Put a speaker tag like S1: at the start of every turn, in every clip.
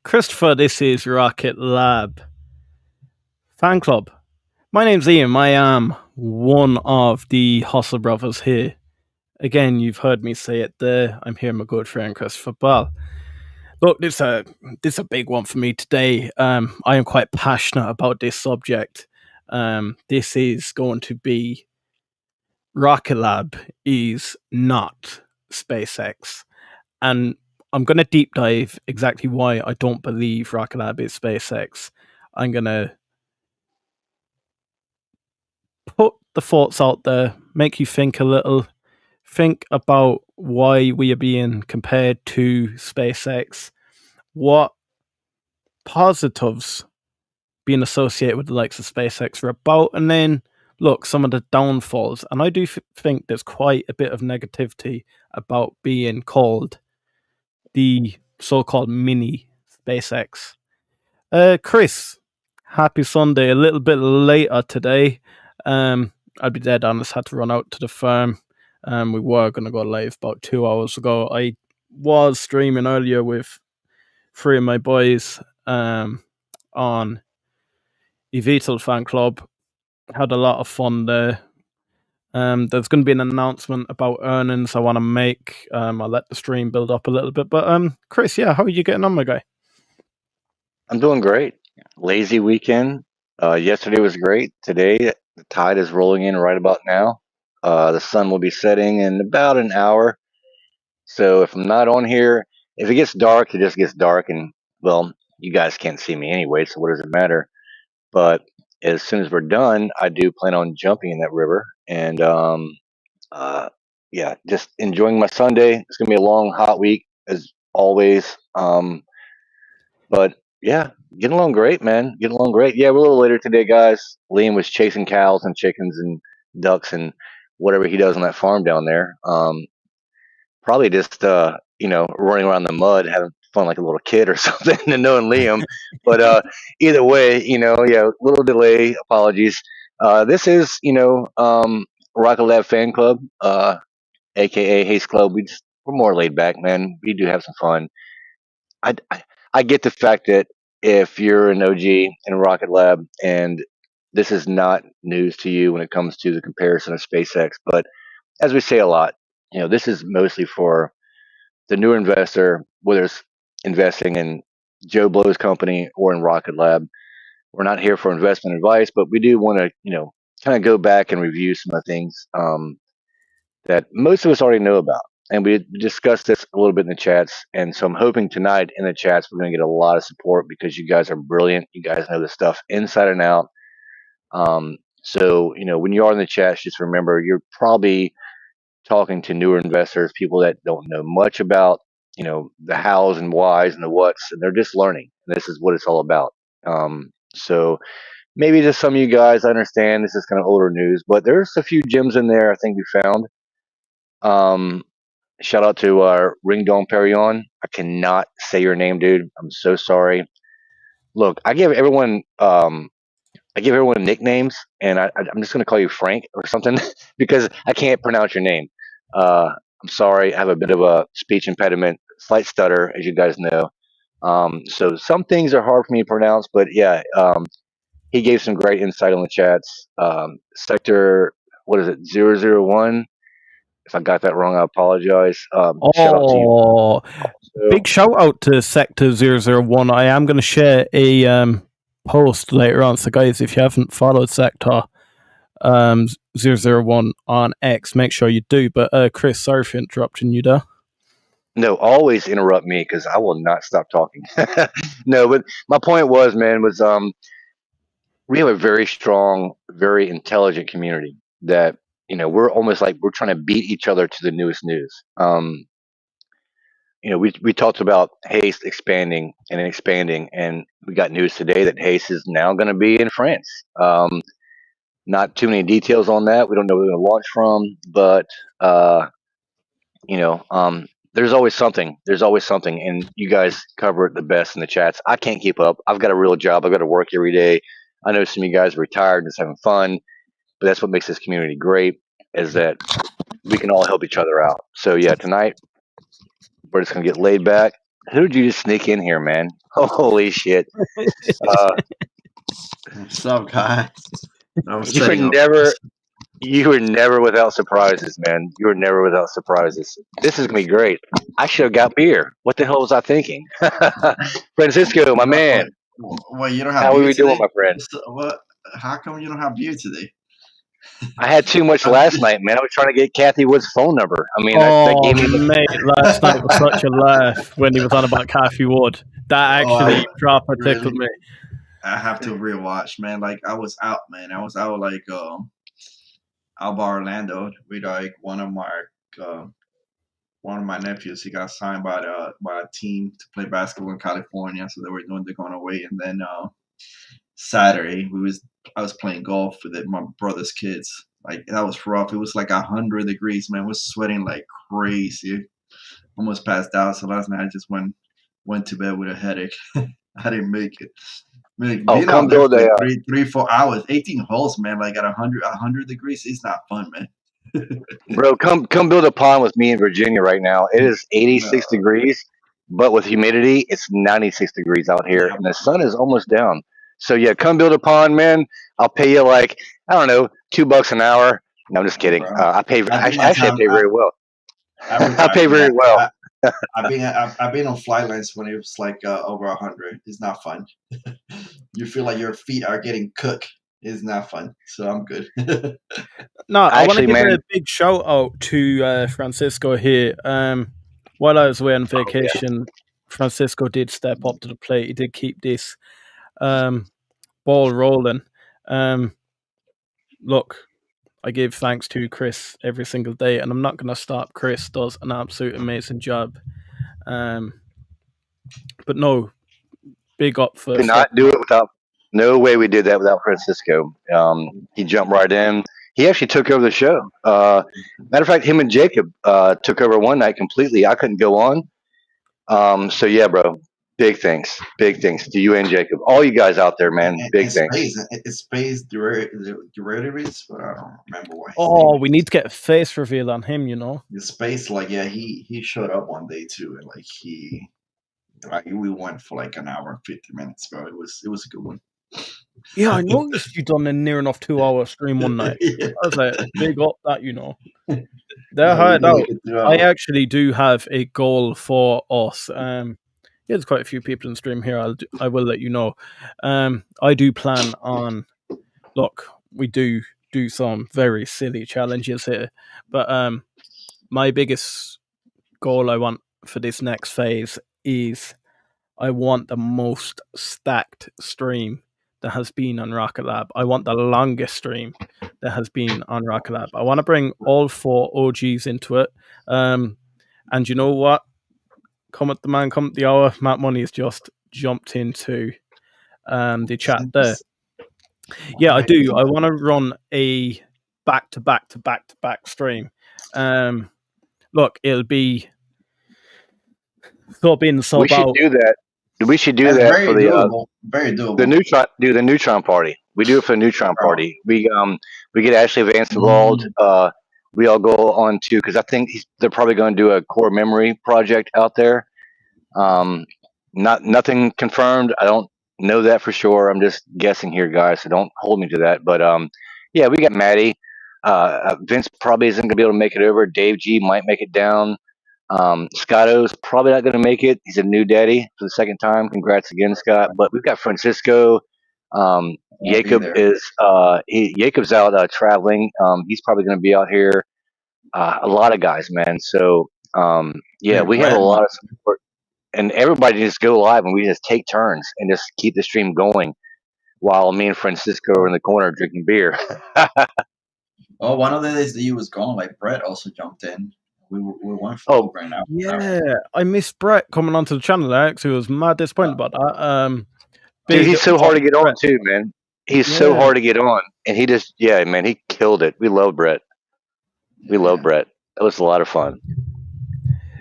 S1: Christopher, this is Rocket Lab Fan Club. My name's Ian. I am one of the Hustle Brothers here. Again, you've heard me say it there. I'm here, my good friend Christopher Ball. Look, this is a big one for me today. I am quite passionate about this subject. This is going to be Rocket Lab is not SpaceX, and I'm going to deep dive exactly why I don't believe Rocket Lab is SpaceX. I'm going to put the thoughts out there, make you think a little, think about why we are being compared to SpaceX, what positives being associated with the likes of SpaceX are about, and then look, some of the downfalls. And I do think there's quite a bit of negativity about being called the so-called mini SpaceX. Chris, happy Sunday. A little bit later today. I'll be dead honest, had to run out to the farm. We were going to go live about 2 hours ago. I was streaming earlier with three of my boys on Evital Fan Club. Had a lot of fun there. There's going to be an announcement about earnings I want to make. I'll let the stream build up a little bit. But Chris, yeah, how are you getting on, my guy?
S2: I'm doing great. Lazy weekend. Yesterday was great. Today, the tide is rolling in right about now. The sun will be setting in about an hour. So if I'm not on here, if it gets dark, it just gets dark. And, well, you guys can't see me anyway, so what does it matter? But as soon as we're done, I do plan on jumping in that river. And, yeah, just enjoying my Sunday. It's going to be a long, hot week, as always. But yeah, getting along great, man. Getting along great. Yeah, we're a little later today, guys. Liam was chasing cows and chickens and ducks and whatever he does on that farm down there. Probably just running around the mud, having fun like a little kid or something, and knowing Liam. But either way, yeah, little delay. Apologies. This is Rocket Lab Fan Club, aka Haste Club. We're more laid back, man. We do have some fun. I get the fact that if you're an OG in Rocket Lab and this is not news to you when it comes to the comparison of SpaceX, but as we say a lot, this is mostly for the newer investor, whether it's investing in Joe Blow's company or in Rocket Lab. We're not here for investment advice, but we do want to, kind of go back and review some of the things that most of us already know about. And we discussed this a little bit in the chats. And so I'm hoping tonight in the chats, we're going to get a lot of support because you guys are brilliant. You guys know the stuff inside and out. So, when you are in the chats, just remember you're probably talking to newer investors, people that don't know much about, the hows and whys and the whats, and they're just learning. And this is what it's all about. So maybe to some of you guys, I understand this is kind of older news, but there's a few gems in there I think we found. Shout out to Ring Dong Perion. I cannot say your name, dude. I'm so sorry. Look, I give everyone nicknames, and I'm just gonna call you Frank or something because I can't pronounce your name. I'm sorry. I have a bit of a speech impediment, slight stutter, as you guys know. So some things are hard for me to pronounce, but yeah, he gave some great insight on the chats. Sector, what is it, 001? If I got that wrong, I apologize. Shout out to you.
S1: Oh,
S2: So,
S1: big shout out to Sector 001. I am going to share a post later on. So, guys, if you haven't followed Sector 001 on X, make sure you do. But, Chris, sorry for interrupting you there.
S2: no, always interrupt me because I will not stop talking. No, but my point was we have a very strong, very intelligent community that we're almost like we're trying to beat each other to the newest news. We talked about Haste expanding and expanding, and we got news today that Haste is now going to be in France. Not too many details on that. We don't know where they're going to launch from, but there's always something. There's always something, and you guys cover it the best in the chats. I can't keep up. I've got a real job. I've got to work every day. I know some of you guys are retired, just having fun, but that's what makes this community great. Is that we can all help each other out. So yeah, tonight we're just gonna get laid back. Who did you just sneak in here, man? Holy shit! Uh,
S3: What's up, guys? I was
S2: you were
S3: setting up.
S2: never, you were never without surprises, man. You were never without surprises. This is gonna be great. I should have got beer. What the hell was I thinking? Francisco, my
S3: No,
S2: man,
S3: well, you don't have
S2: how are
S3: beer
S2: we doing,
S3: today?
S2: my friend?
S3: What? How come you don't have beer today?
S2: I had too much
S3: I'm
S2: last
S3: just,
S2: night, man. I was trying to get Kathy Wood's phone number. I mean, that
S1: Oh,
S2: gave me the.
S1: mate, last night was such a laugh when he was on about Kathy Wood. That
S3: oh,
S1: actually proper tickled
S3: really?
S1: me.
S3: I have to rewatch, man. Like I was out, man. I was out like out by Orlando with like uh, one of my nephews. He got signed by a team to play basketball in California, so they're going away. And then Saturday I was playing golf with my brother's kids. Like that was rough. It was like 100 degrees, man. I was sweating like crazy. Almost passed out. So last night I just went to bed with a headache. I didn't make it. Man,
S2: Oh,
S3: being out
S2: come
S3: there for
S2: build
S3: like
S2: a.
S3: 3, 4 hours, 18 holes, man, like at 100 degrees, it's not fun, man.
S2: Bro, come build a pond with me in Virginia right now. It is
S3: No,
S2: 86 degrees, but with humidity, it's 96 degrees out here,
S3: yeah,
S2: and the sun is almost down. So yeah, come build a pond, man. I'll pay you like I don't know, $2 an hour. No, I'm just kidding.
S3: bro.
S2: I pay
S3: I do my
S2: actually I
S3: time.
S2: pay very well. I pay
S3: Yeah,
S2: very well.
S3: I've been on flight lines when it was like over 100. It's not fun. You feel like your feet are getting cooked. It's not fun. So I'm good.
S1: No, I want to
S2: Actually,
S1: give
S2: man.
S1: a big shout out to Francisco here. While I was away on
S2: Oh yeah.
S1: vacation, Francisco did step up to the plate. He did keep this um, ball rolling. Um, look, I give thanks to Chris every single day, and I'm not going to stop. Chris does an absolute amazing job. Um, but no, big up for
S2: Could not
S1: stepping
S2: do
S1: up.
S2: it without. No way we did that without Francisco. He jumped right in. He actually took over the show. Matter of fact, him and Jacob took over one night completely. I couldn't go on. So yeah, bro. Big things to you and Jacob. All you guys out there, man. Big
S3: And
S2: things.
S3: space derivatives, but I don't remember what his name
S1: Oh, we
S3: is.
S1: need to get a face reveal on him, you know.
S3: The space, like yeah, he showed up one day too, and like we went for like an hour and 50 minutes, bro. It was a good one.
S1: Yeah, I noticed you done a near enough 2 hour stream one night.
S3: Yeah.
S1: I was like, big up that, you know. They're
S3: No, we
S1: hard
S3: did
S1: out.
S3: like a
S1: I
S3: 2 hour.
S1: actually do have a goal for us. Yeah, there's quite a few people in stream here. I will let you know. I do plan on. Look, we do some very silly challenges here, but my biggest goal I want for this next phase is I want the most stacked stream that has been on Rocket Lab. I want the longest stream that has been on Rocket Lab. I want to bring all four OGs into it. And you know what? Come at the man, come at the hour. Matt Money has just jumped into the chat there. Yeah, I do. I want to run a back to back to back to back stream. Look, it'll be sub in,
S2: We
S1: sub
S2: should
S1: out.
S2: do that. We should do
S3: That's
S2: that for
S3: very doable. Very
S2: the
S3: doable.
S2: neutron. Do the neutron party. We do it for the neutron
S3: Bro.
S2: party. We get Ashley Vance involved. We all go on to because I think they're probably going to do a core memory project out there. Um, nothing confirmed. I don't know that for sure. I'm just guessing here, guys. So don't hold me to that. But yeah, we got Maddie. Vince probably isn't going to be able to make it over. Dave G might make it down. Scotto's probably not going to make it. He's a new daddy for the second time. Congrats again, Scott. But we've got Francisco.
S3: I'll be
S2: Jacob
S3: there.
S2: is Jacob's out traveling. He's probably going to be out here. A lot of guys, man. So yeah,
S3: Hey,
S2: we have a
S3: Brett,
S2: lot of support and everybody just go live and we just take turns and just keep the stream going while me and Francisco are in the corner drinking beer.
S3: oh, one of the days that you was gone, like Brett also jumped in. We went for
S2: Oh,
S3: over an hour.
S1: Yeah, I missed Brett coming onto the channel. I actually was mad disappointed about that.
S2: dude,
S1: Big
S2: he's so hard
S1: up
S2: to get on
S1: Brett.
S2: too, man. He's so
S1: Yeah,
S2: hard to get on, and he just yeah, man, he killed it. We love Brett. We love
S3: Yeah.
S2: Brett. That was a lot of fun.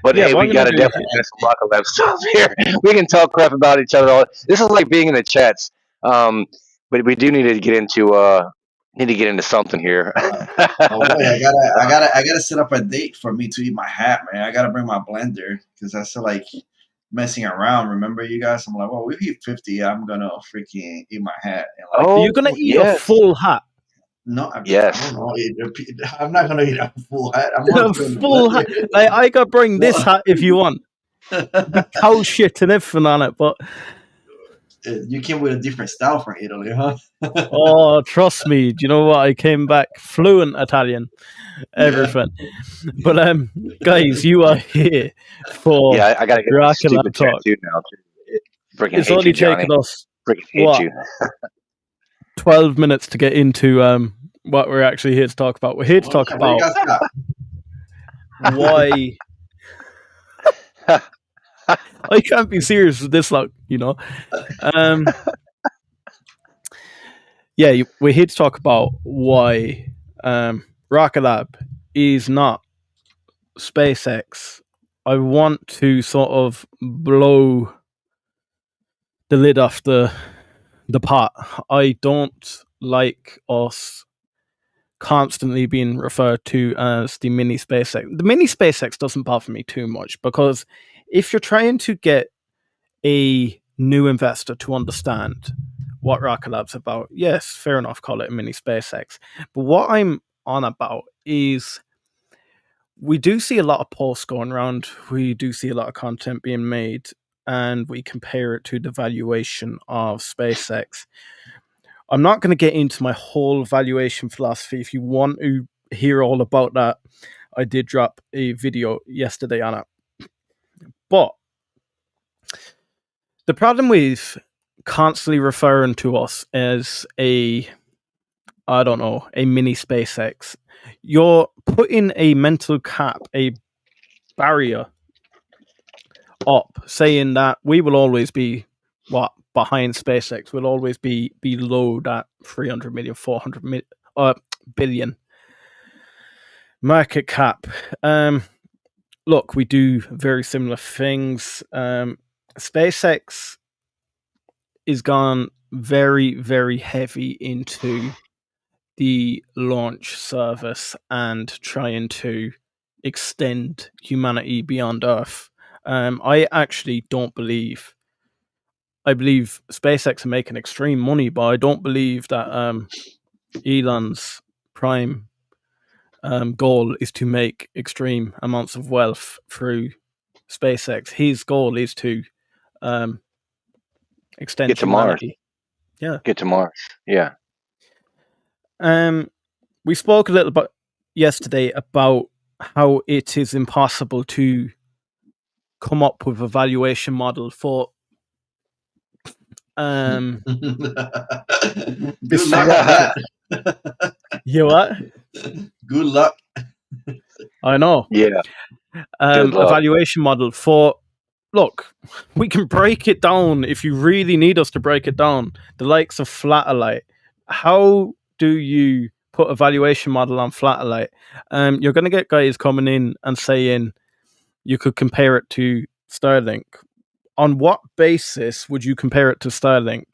S2: But
S1: yeah.
S2: hey,
S1: What
S2: we
S1: I'm gonna
S2: got to
S1: do
S2: definitely finish some Rocket Lab stuff here. We can talk crap about each other. This is like being in the chats. Um, but we do need to get into something here.
S3: Oh wait, I gotta set up a date for me to eat my hat, man. I gotta bring my blender because I feel like messing around. Remember, you guys? I'm like, well, we hit 50. I'm gonna freaking eat my hat and like.
S1: Are you gonna
S2: Oh,
S1: eat a
S2: yes.
S1: full hat?
S3: No, I
S2: Yes.
S3: don't know. I'm not gonna eat a full hat. I'm
S1: A
S3: not gonna
S1: full hat. Like, I gotta bring this hat if you want. Cow shit and everything on it, but
S3: You came with a different style from Italy, huh?
S1: oh, trust me. Do you know what? I came back fluent Italian, everything. But guys, you are here for
S2: Yeah, I gotta get this
S1: Rocket
S2: stupid
S1: Talk.
S2: tattoo now. Freaking
S1: It's
S2: hate
S1: only
S2: you, Johnny.
S1: taken us
S2: Freaking hate
S1: what
S2: you.
S1: 12 minutes to get into what we're actually here to talk about. We're here to talk
S3: What you
S1: about
S3: guys got?
S1: why I can't be serious with this long, you know. Yeah, we're here to talk about why Rocket Lab is not SpaceX. I want to sort of blow the lid off the pot. I don't like us constantly being referred to as the mini SpaceX. The mini SpaceX doesn't bother me too much because if you're trying to get a new investor to understand what Rocket Lab's about, yes, fair enough, call it a mini SpaceX. But what I'm on about is we do see a lot of posts going around. We do see a lot of content being made, and we compare it to the valuation of SpaceX. I'm not going to get into my whole valuation philosophy. If you want to hear all about that, I did drop a video yesterday on it. But the problem with constantly referring to us as a mini SpaceX, you're putting a mental cap, a barrier up, saying that we will always be behind SpaceX. We'll always be below that 300 million, 400 billion market cap. Look, we do very similar things. SpaceX is gone very, very heavy into the launch service and trying to extend humanity beyond Earth. I actually don't believe. I believe SpaceX are making extreme money, but I don't believe that Elon's prime goal is to make extreme amounts of wealth through SpaceX. His goal is to extend
S2: Get to Mars.
S1: humanity. Yeah.
S2: Get to Mars. Yeah.
S1: We spoke a little bit yesterday about how it is impossible to come up with a valuation model for
S3: Good
S1: this
S3: luck on that.
S1: You what?
S3: Good luck.
S2: I
S1: know.
S2: Yeah.
S1: A
S2: Good luck.
S1: valuation model for. Look, we can break it down if you really need us to break it down. The likes of Flatterlight. How do you put a valuation model on Flatterlight? You're going to get guys coming in and saying you could compare it to Starlink. On what basis would you compare it to Starlink?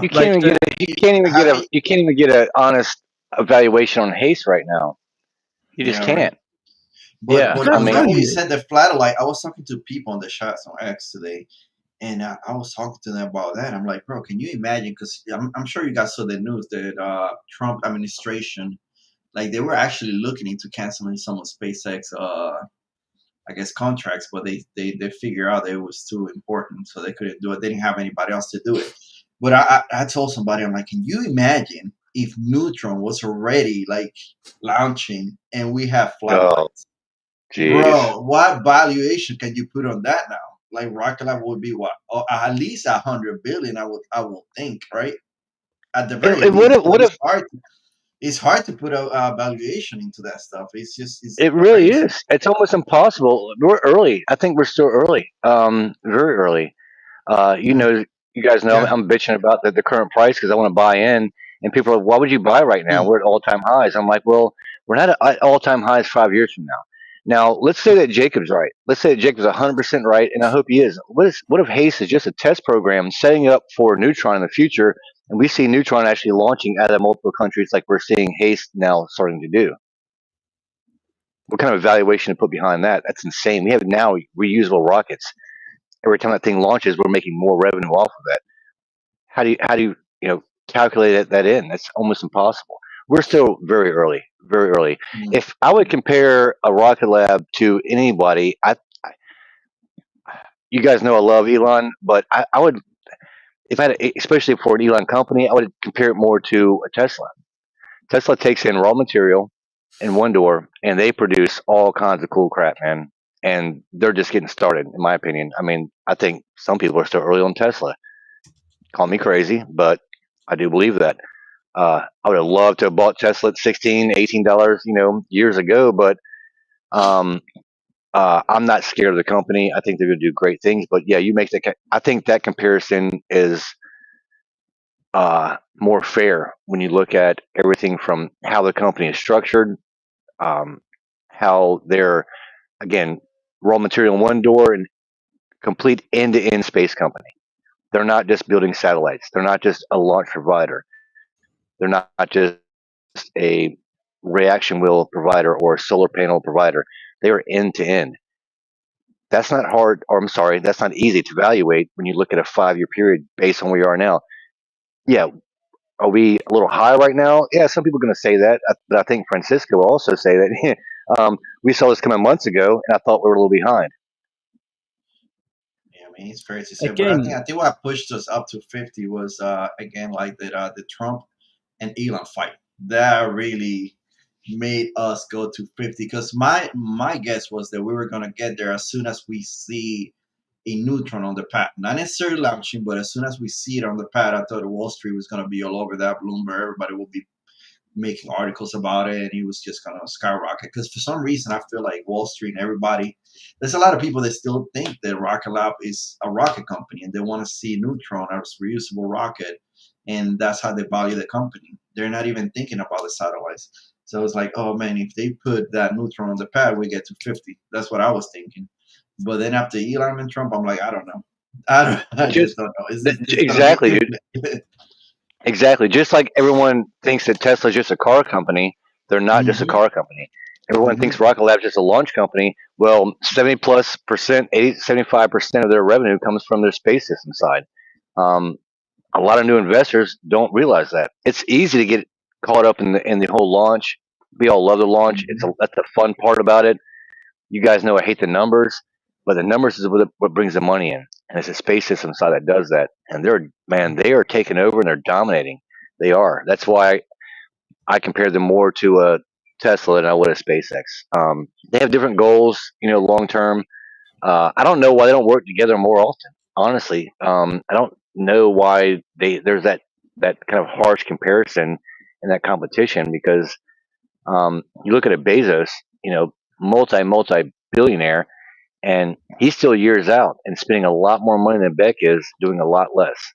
S2: You can't even get an honest evaluation on Haste right now. You just can't.
S3: Right. But
S2: I
S3: I'm
S2: mean,
S3: funny you said the Flatterlight. I was talking to people on the chats on X today, and I was talking to them about that. I'm like, bro, can you imagine? Because I'm sure you guys saw the news that Trump administration, like they were actually looking into canceling some of SpaceX, I guess contracts, but they figured out that it was too important, so they couldn't do it. They didn't have anybody else to do it. But I told somebody, I'm like, can you imagine if Neutron was already like launching and we have flights? Bro, what valuation can you put on that now? Like Rocket Lab would be what? Oh, at least 100 billion, I would think, right? At the very least. It's hard to put a valuation into that stuff.
S2: It really is. It's almost impossible. We're early. I think we're still early. Very early. You guys know I'm bitching about the current price because I want to buy in, and people are like, "Why would you buy right now? We're at all-time highs." I'm like, "Well, we're not at all-time highs 5 years from now." Now, let's say that Jacob's right. Let's say that Jacob's 100% right, and I hope he is. What if Haste is just a test program setting up for Neutron in the future, and we see Neutron actually launching out of multiple countries like we're seeing Haste now starting to do? what kind of evaluation to put behind that? That's insane. We have now reusable rockets. Every time that thing launches, we're making more revenue off of that. How do you calculate that in? That's almost impossible. We're still very early, very early.
S3: Mm.
S2: If I would compare a rocket lab to anybody, you guys know I love Elon, but I would, if I had, especially for an Elon company, I would compare it more to a Tesla. Tesla takes in raw material in one door, and they produce all kinds of cool crap, man. And they're just getting started, in my opinion. I mean, I think some people are still early on Tesla. Call me crazy, but I do believe that. I would have loved to have bought Tesla at $16, $18, years ago, but I'm not scared of the company. I think they're going to do great things. But yeah, you make that. I think that comparison is more fair when you look at everything from how the company is structured, how they're, again, raw material in one door and complete end-to-end space company. They're not just building satellites. They're not just a launch provider. They're not just a reaction wheel provider or a solar panel provider. They are end-to-end. That's not hard, or I'm sorry, that's not easy to evaluate when you look at a 5-year period based on where we are now. Yeah, are we a little high right now? Yeah, some people are going to say that, but I think Francisco will also say that we saw this coming months ago, and I thought we were a little behind.
S3: Yeah, I mean, it's fair to say, but
S1: Again,
S3: I think what pushed us up to 50 was again like the Trump and Elon fight. That really made us go to 50 because my guess was that we were gonna get there as soon as we see a Neutron on the pad. Not necessarily launching, but as soon as we see it on the pad, I thought Wall Street was gonna be all over that. Bloomberg, everybody will be making articles about it, and he was just gonna skyrocket. Because for some reason, I feel like Wall Street and everybody, there's a lot of people that still think that Rocket Lab is a rocket company, and they want to see Neutron as a reusable rocket, and that's how they value the company. They're not even thinking about the satellites. So it's like, oh man, if they put that Neutron on the pad, we get to 50. That's what I was thinking. But then after Elon and Trump, I'm like, I don't know. I just don't know. It's gonna be
S2: Exactly, dude. Exactly. Just like everyone thinks that Tesla's just a car company, they're not just a
S3: Mhm,
S2: car company. Everyone
S3: mhm.
S2: thinks Rocket Lab's just a launch company. Well, 70+%, 80, 75% of their revenue comes from their space system side. Um, a lot of new investors don't realize that. It's easy to get caught up in the whole launch. We all love the launch.
S3: Mhm.
S2: That's the fun part about it. You guys know I hate the numbers, but the numbers is what brings the money in, and it's the space system side that does that. And they are taking over and they're dominating. They are. That's why I compare them more to a Tesla than I would a SpaceX. They have different goals, long term. I don't know why they don't work together more often. Honestly, I don't know why there's that kind of harsh comparison and that competition because you look at a Bezos, multi billionaire, and he's still years out and spending a lot more money than Beck is, doing a lot less.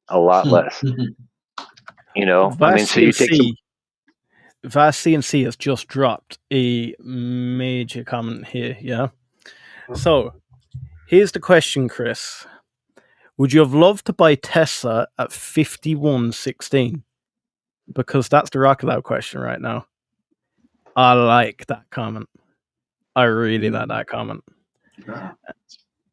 S2: I mean,
S1: Vast
S2: so you take some.
S1: CNC, Vast CNC has just dropped a major comment here. Yeah. So here's the question, Chris. Would you have loved to buy Tesla at 51.16? Because that's the Rocket Lab question right now. I like that comment. I really like that comment.
S3: Yeah,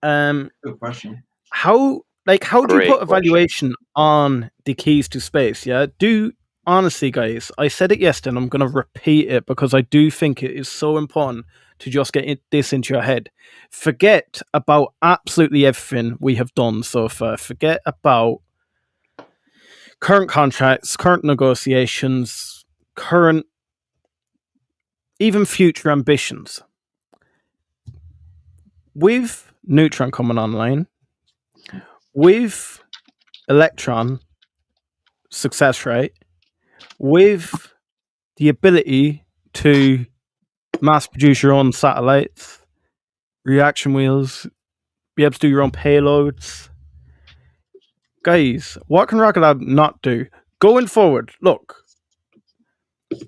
S1: Um,
S3: good question.
S1: how do you
S2: Great
S1: put a
S2: question.
S1: valuation on the keys to space? Yeah, honestly, guys, I said it yesterday, and I'm going to repeat it because I do think it is so important to just get this into your head. Forget about absolutely everything we have done so far. Forget about current contracts, current negotiations, current, even future ambitions. With Neutron coming online, with Electron success rate, with the ability to mass produce your own satellites, reaction wheels, be able to do your own payloads. Guys, what can Rocket Lab not do? Going forward, look,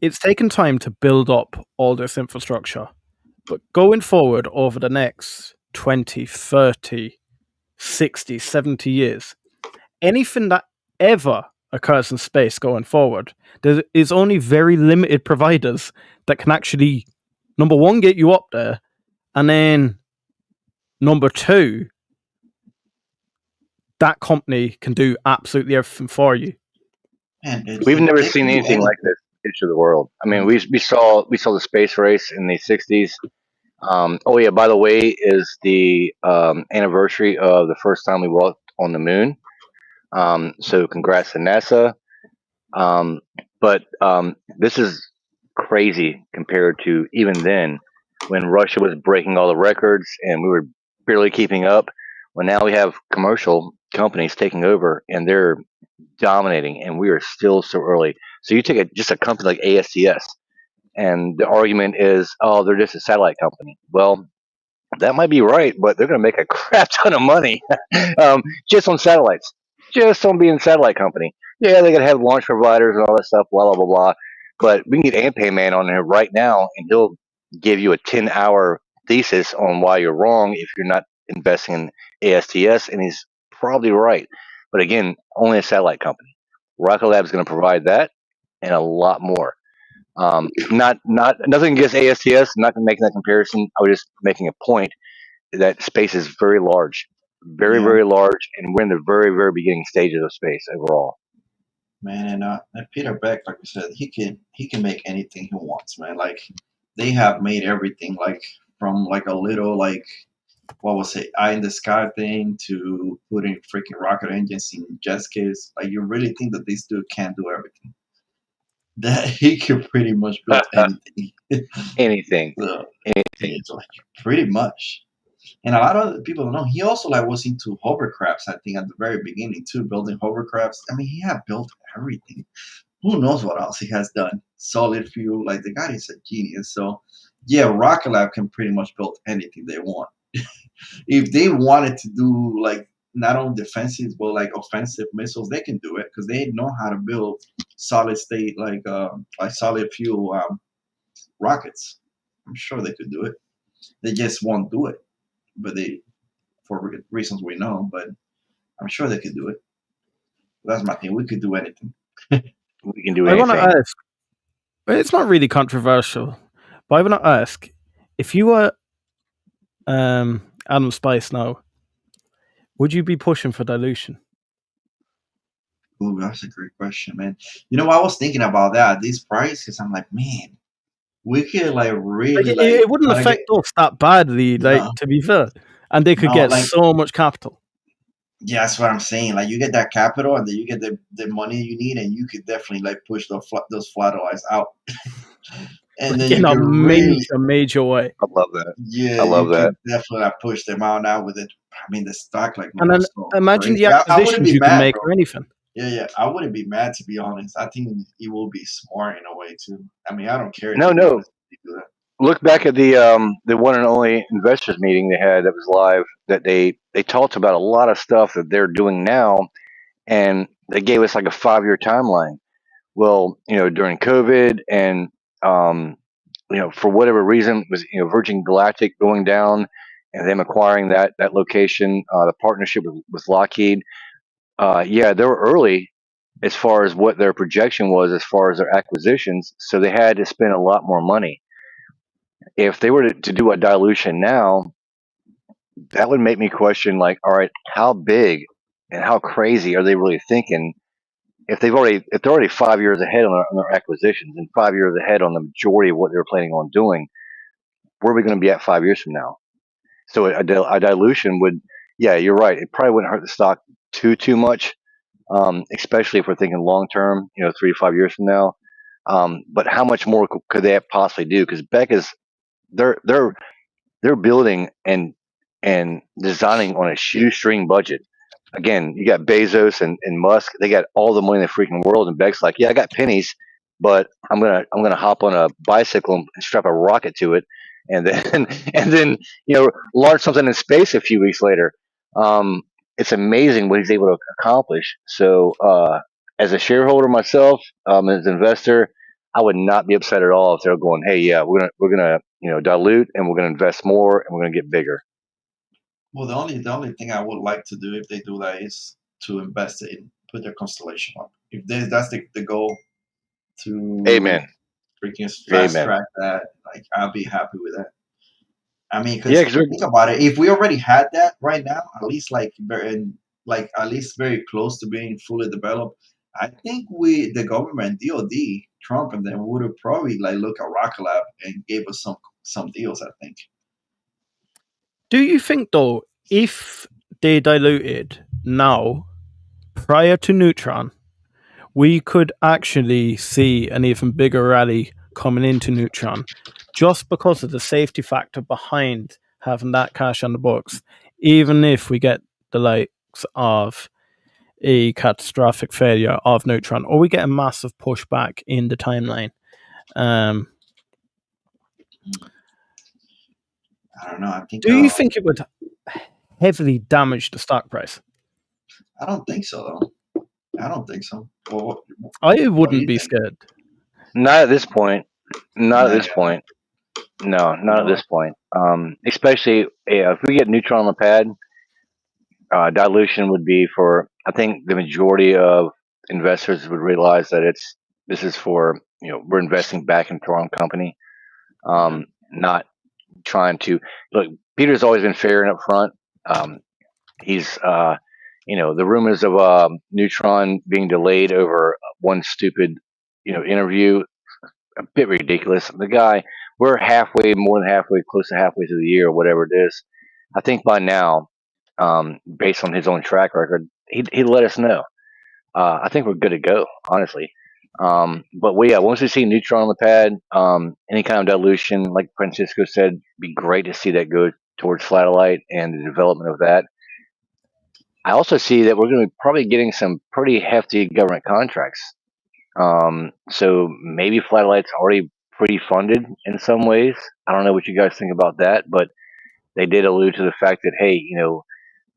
S1: it's taken time to build up all this infrastructure, but going forward over the next 20, 30, 60, 70 years, anything that ever occurs in space going forward, there is only very limited providers that can actually number one, get you up there, and then number two, that company can do absolutely everything for you.
S3: Man,
S2: We've never
S3: they
S2: seen
S3: can do
S2: anything like
S3: anything.
S2: this in the history of the world. I mean, we saw the space race in the '60s. Oh yeah, by the way, is the anniversary of the first time we walked on the moon. So congrats to NASA. Um, but this is crazy compared to even then when Russia was breaking all the records and we were barely keeping up. Well, now we have commercial companies taking over and they're dominating, and we are still so early. So you take just a company like ASTS, and the argument is, oh, they're just a satellite company. Well, that might be right, but they're going to make a crap ton of money just on satellites, just on being a satellite company. Yeah, they got to have launch providers and all that stuff, blah, blah, blah, blah. But we can get Ampay Man on there right now, and he'll give you a 10-hour thesis on why you're wrong if you're not investing in ASTS, and he's probably right. But again, only a satellite company. Rocket Lab is going to provide that and a lot more. Not nothing against ASTS. Not making that comparison. I was just making a point that space is very large, very
S3: Yeah,
S2: very large, and we're in the very very beginning stages of space overall.
S3: man, and Peter Beck, like we said, he can make anything he wants, man. Like they have made everything, like from like a little like what was it, eye in the sky thing to putting freaking rocket engines in jet skis. Like you really think that this dude can do everything? That he can pretty much build anything.
S2: Anything,
S3: So
S2: anything.
S3: it's like pretty much. And a lot of people don't know he also like was into hovercrafts. I think at the very beginning too, building hovercrafts. I mean, he had built everything. Who knows what else he has done? Solid fuel, like the guy is a genius. So yeah, Rocket Lab can pretty much build anything they want. If they wanted to do like not only defensive but like offensive missiles, they can do it because they know how to build solid state like solid fuel rockets. I'm sure they could do it. They just won't do it, but they for reasons we know. But I'm sure they could do it. That's my thing. We could do anything.
S2: We can do
S1: I want to
S2: anything.
S1: ask, it's not really controversial, but I want to ask if you were Adam Spice now, would you be pushing for dilution?
S3: Ooh, that's a great question, man. You know, I was thinking about that. These prices, I'm like, man, we could like
S1: Like
S3: really
S1: it wouldn't
S3: try to get
S1: affect us that badly, like
S3: no,
S1: to be fair, and they could
S3: no,
S1: get
S3: like
S1: so much capital.
S3: yeah, that's what I'm saying. Like you get that capital, and then you get the money you need, and you could definitely like push those flatellites out, and
S1: Like
S3: then you
S1: in a
S3: could really,
S1: major way.
S2: I love that.
S3: yeah,
S2: I
S3: you
S2: love that.
S3: could definitely like, push them out now with it. I mean, the stock like
S1: And
S3: man
S1: then
S3: is so
S1: imagine
S3: crazy.
S1: the
S3: I wouldn't
S1: acquisitions
S3: be
S1: you can
S3: mad,
S1: make
S3: bro.
S1: or anything.
S3: Yeah, yeah, I wouldn't be mad to be honest. I think it will be smart in a way too. I mean, I don't care
S2: No,
S3: to be
S2: no.
S3: honest if you do that.
S2: Look back at the one and only investors meeting they had that was live. That they talked about a lot of stuff that they're doing now, and they gave us like a 5-year timeline. Well, during COVID and um, for whatever reason, was Virgin Galactic going down and them acquiring that location, the partnership with Lockheed. Yeah, they were early as far as what their projection was as far as their acquisitions, so they had to spend a lot more money. If they were to do a dilution now, that would make me question, like, all right, how big and how crazy are they really thinking if they're already 5 years ahead on their acquisitions and 5 years ahead on the majority of what they were planning on doing, where are we going to be at 5 years from now? So a dilution would, yeah, you're right. It probably wouldn't hurt the stock too much, especially if we're thinking long term, 3 to 5 years from now. But how much more could they possibly do? Because Beck is they're they're they're building and designing on a shoestring budget. Again, you got Bezos and Musk. They got all the money in the freaking world, and Beck's like, yeah, I got pennies, but I'm gonna hop on a bicycle and strap a rocket to it, and then and then launch something in space a few weeks later. Um, it's amazing what he's able to accomplish. So, as a shareholder myself, as an investor, I would not be upset at all if they're going, hey, yeah, we're gonna dilute and we're gonna invest more and we're gonna get bigger.
S3: Well, the only thing I would like to do if they do that is to invest in put their constellation up. If that's the goal to
S2: Amen.
S3: freaking fast
S2: Amen.
S3: track that. Like, I'll be happy with that. I mean,
S2: Yeah,
S3: because
S2: because
S3: think about it. If we already had that right now, at least like at least very close to being fully developed, I think the government, DOD, Trump, and them would have probably like looked at Rocket Lab and gave us some deals. I think.
S1: Do you think though, if they diluted now prior to Neutron, we could actually see an even bigger rally coming into Neutron just because of the safety factor behind having that cash on the books, even if we get the likes of a catastrophic failure of Neutron or we get a massive pushback in the timeline.
S3: I don't know. I think.
S1: Do you think it would heavily damage the stock price?
S3: I don't think so, though. I don't think so. Well,
S1: I
S3: what do
S1: wouldn't
S3: you
S1: be
S3: think?
S1: scared.
S2: not at this point. Not at
S3: Not
S2: this
S3: yet.
S2: point. No, not at
S3: No.
S2: this point. Especially if we get Neutron on the pad, dilution would be for. I think the majority of investors would realize that this is for we're investing back into our own company,
S3: Okay.
S2: not trying to look. Peter's always been fair and upfront. He's the rumors of Neutron being delayed over one stupid interview, a bit ridiculous. The guy, we're more than halfway, close to halfway through the year, or whatever it is. I think by now, based on his own track record, he'd let us know. I think we're good to go, honestly. But once we see Neutron on the pad, any kind of dilution, like Francisco said, be great to see that go towards Flatellite and the development of that. I also see that we're going to be probably getting some pretty hefty government contracts. So maybe Flatellite's already pre-funded in some ways. I don't know what you guys think about that, but they did allude to the fact that, hey,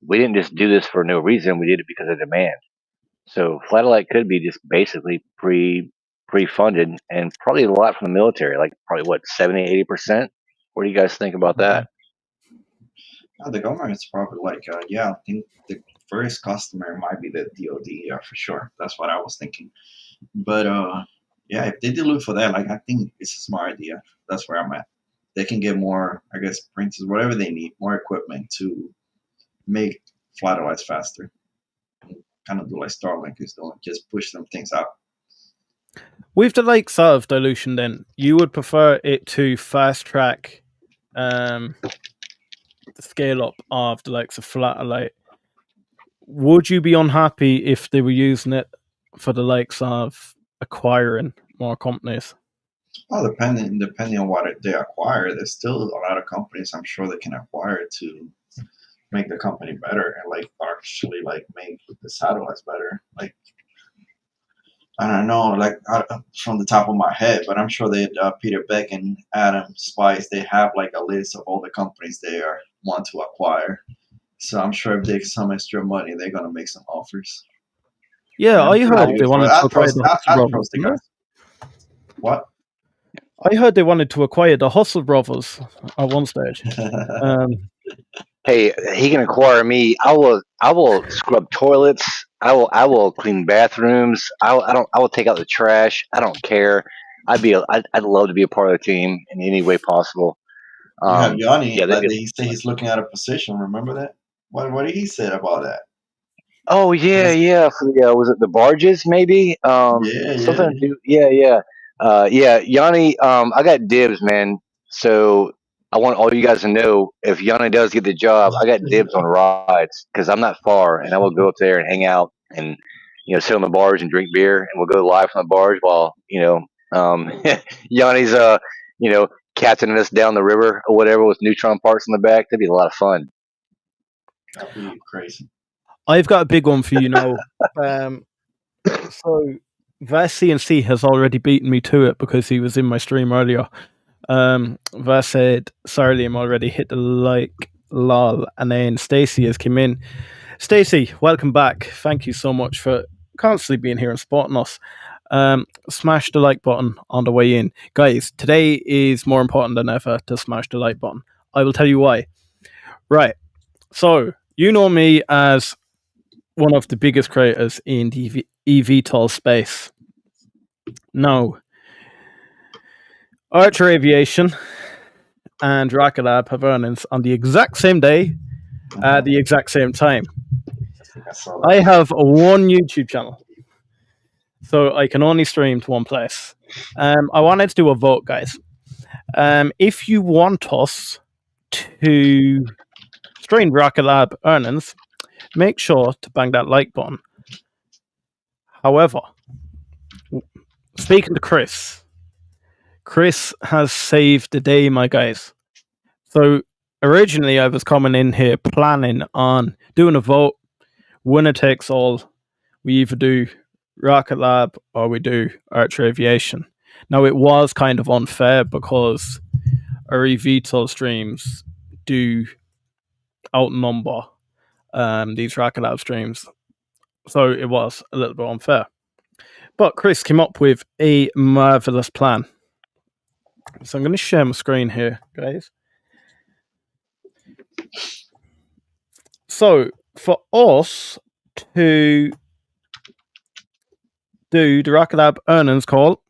S2: we didn't just do this for no reason. We did it because of demand. So Flatellite could be just basically pre-funded and probably a lot from the military, like probably what 70-80%. What do you guys think about that?
S3: The government's probably like, yeah, I think the first customer might be the DOD, yeah, for sure. That's what I was thinking. But yeah, if they dilute for that, like I think it's a smart idea. That's where I'm at. They can get more, I guess, printers, whatever they need, more equipment to make flight faster. Kind of do like Starlink is doing, just push them things out.
S1: With the likes of dilution, then you would prefer it to fast track the scale up of the likes of Flatellite. Would you be unhappy if they were using it for the likes of acquiring more companies?
S3: Well, depending on what they acquire, there's still a lot of companies I'm sure they can acquire to make the company better and like actually like make the satellites better. Like I don't know, like from the top of my head, but I'm sure that Peter Beck and Adam Spice they have like a list of all the companies they want to acquire. So I'm sure if there's some extra money, they're gonna make some offers.
S1: Yeah,
S3: And I'm
S1: I
S3: sure
S1: heard
S3: they
S1: they
S3: do for
S1: wanted to acquire the Hustle
S3: I'll
S1: Brothers.
S3: trust the guys. What?
S1: I heard they wanted to acquire the Hustle Brothers at one stage.
S2: Hey, he can acquire me. I will scrub toilets. I will clean bathrooms. I will take out the trash. I don't care. I'd love to be a part of the team in any way possible.
S3: You have Yanni,
S2: Yeah, they
S3: like
S2: just.
S3: he said he's looking at a position. Remember that? What did he say about that?
S2: Oh yeah,
S3: He's,
S2: yeah. For the was it the barges maybe?
S3: yeah.
S2: Something to do. Yeah, yeah. Yeah, Yanni. I got dibs, man. So I want all you guys to know if Yanni does get the job, I got dibs on rides because I'm not far, and I will go up there and hang out and sit on the barge and drink beer, and we'll go live from the barge while Yanni's captaining us down the river or whatever with Neutron parts in the back. That'd be a lot of fun.
S3: That'd be crazy.
S1: I've got a big one for you now. So Vas CNC has already beaten me to it because he was in my stream earlier. Vas said, sorry Liam, already hit the like lol, and then Stacy has come in. Stacy, welcome back. Thank you so much for constantly being here and supporting us. Smash the like button on the way in. Guys, today is more important than ever to smash the like button. I will tell you why. Right. So, you know me as one of the biggest creators in the eVTOL space. Now, Archer Aviation and Rocket Lab have earnings on the exact same day at the exact same time.
S3: I think I saw that.
S1: I have one YouTube channel, so I can only stream to one place. I wanted to do a vote, guys. If you want us to stream Rocket Lab earnings, make sure to bang that like button. However, speaking to Chris has saved the day, my guys. So originally I was coming in here planning on doing a vote, winner takes all. We either do Rocket Lab or we do Archer Aviation. Now it was kind of unfair because our eVTOL streams do outnumber these Rocket Lab streams. So it was a little bit unfair. But Chris came up with a marvelous plan. So I'm going to share my screen here, guys. So for us to do the Rocket Lab earnings call,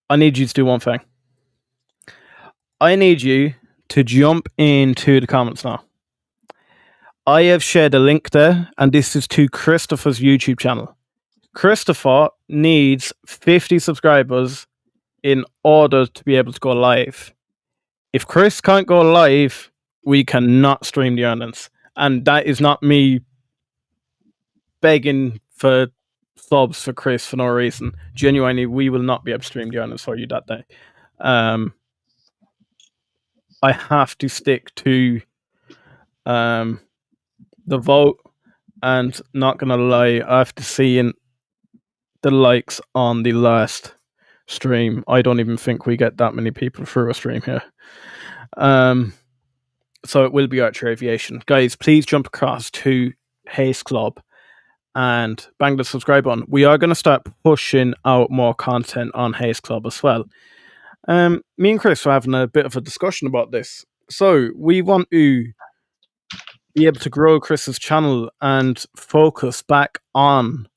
S1: I need you to do one thing. I need you to jump into the comments now. I have shared a link there, and this is to Christopher's YouTube channel. Christopher needs 50 subscribers in order to be able to go live. If Chris can't go live, we cannot stream the earnings. And that is not me begging for subs for Chris for no reason. Genuinely, we will not be able to stream the earnings for you that day. I have to stick to the vote, and not gonna lie, after seeing the likes on the last stream, I don't even think we get that many people through a stream here. So it will be Archer Aviation. Guys, please jump across to Haste Club and bang the subscribe button. We are going to start pushing out more content on Haste Club as well. Me and Chris are having a bit of a discussion about this. So we want to be able to grow Chris's channel and focus back on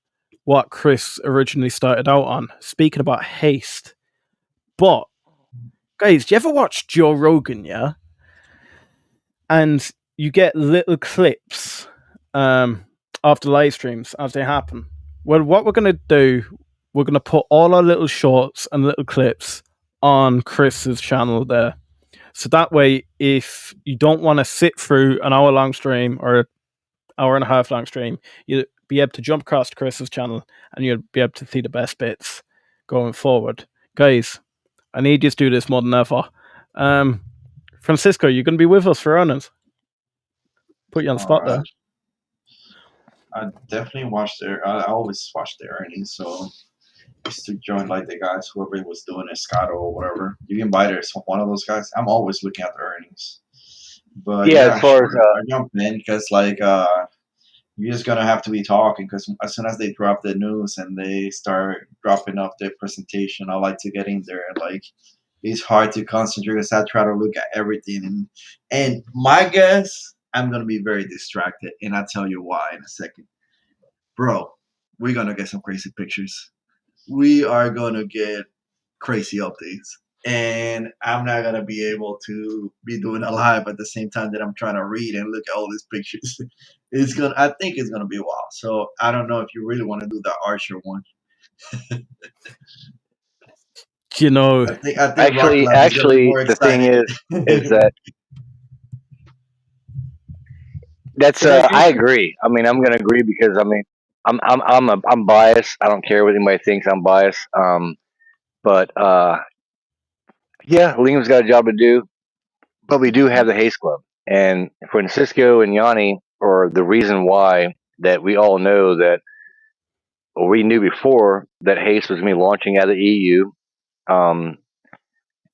S1: what Chris originally started out on, speaking about Haste. But, guys, do you ever watch Joe Rogan, yeah? And you get little clips of the live streams as they happen. Well, what we're going to do, we're going to put all our little shorts and little clips on Chris's channel there. So that way, if you don't want to sit through an hour-long stream or an hour and a half long stream, you'll be able to jump across to Chris's channel and you'll be able to see the best bits going forward. Guys, I need you to do this more than ever. Francisco, you're going to be with us for earnings. Put you on the spot there.
S3: I definitely watched I always watch their earnings, so just to join like the guys, whoever was doing it, Scott or whatever. You can buy there's one of those guys. I'm always looking at the earnings. But
S2: Yeah, as far as
S3: I jump in because like you're just gonna have to be talking because as soon as they drop the news and they start dropping off their presentation, I like to get in there and like it's hard to concentrate because I try to look at everything and my guess I'm gonna be very distracted and I'll tell you why in a second. Bro, we're gonna get some crazy pictures. We are gonna get crazy updates. And I'm not gonna be able to be doing a live at the same time that I'm trying to read and look at all these pictures. I think it's gonna be wild. So I don't know if you really want to do the Archer one.
S1: You know,
S3: I think
S2: actually, the thing is that that's I agree. I mean, I'm going to agree because I mean, I'm biased. I don't care what anybody thinks. I'm biased. But yeah, Liam's got a job to do. But we do have the Haste Club, and Francisco and Yanni are the reason why that we all know that. Well, we knew before that Haste was going to be launching out of the EU.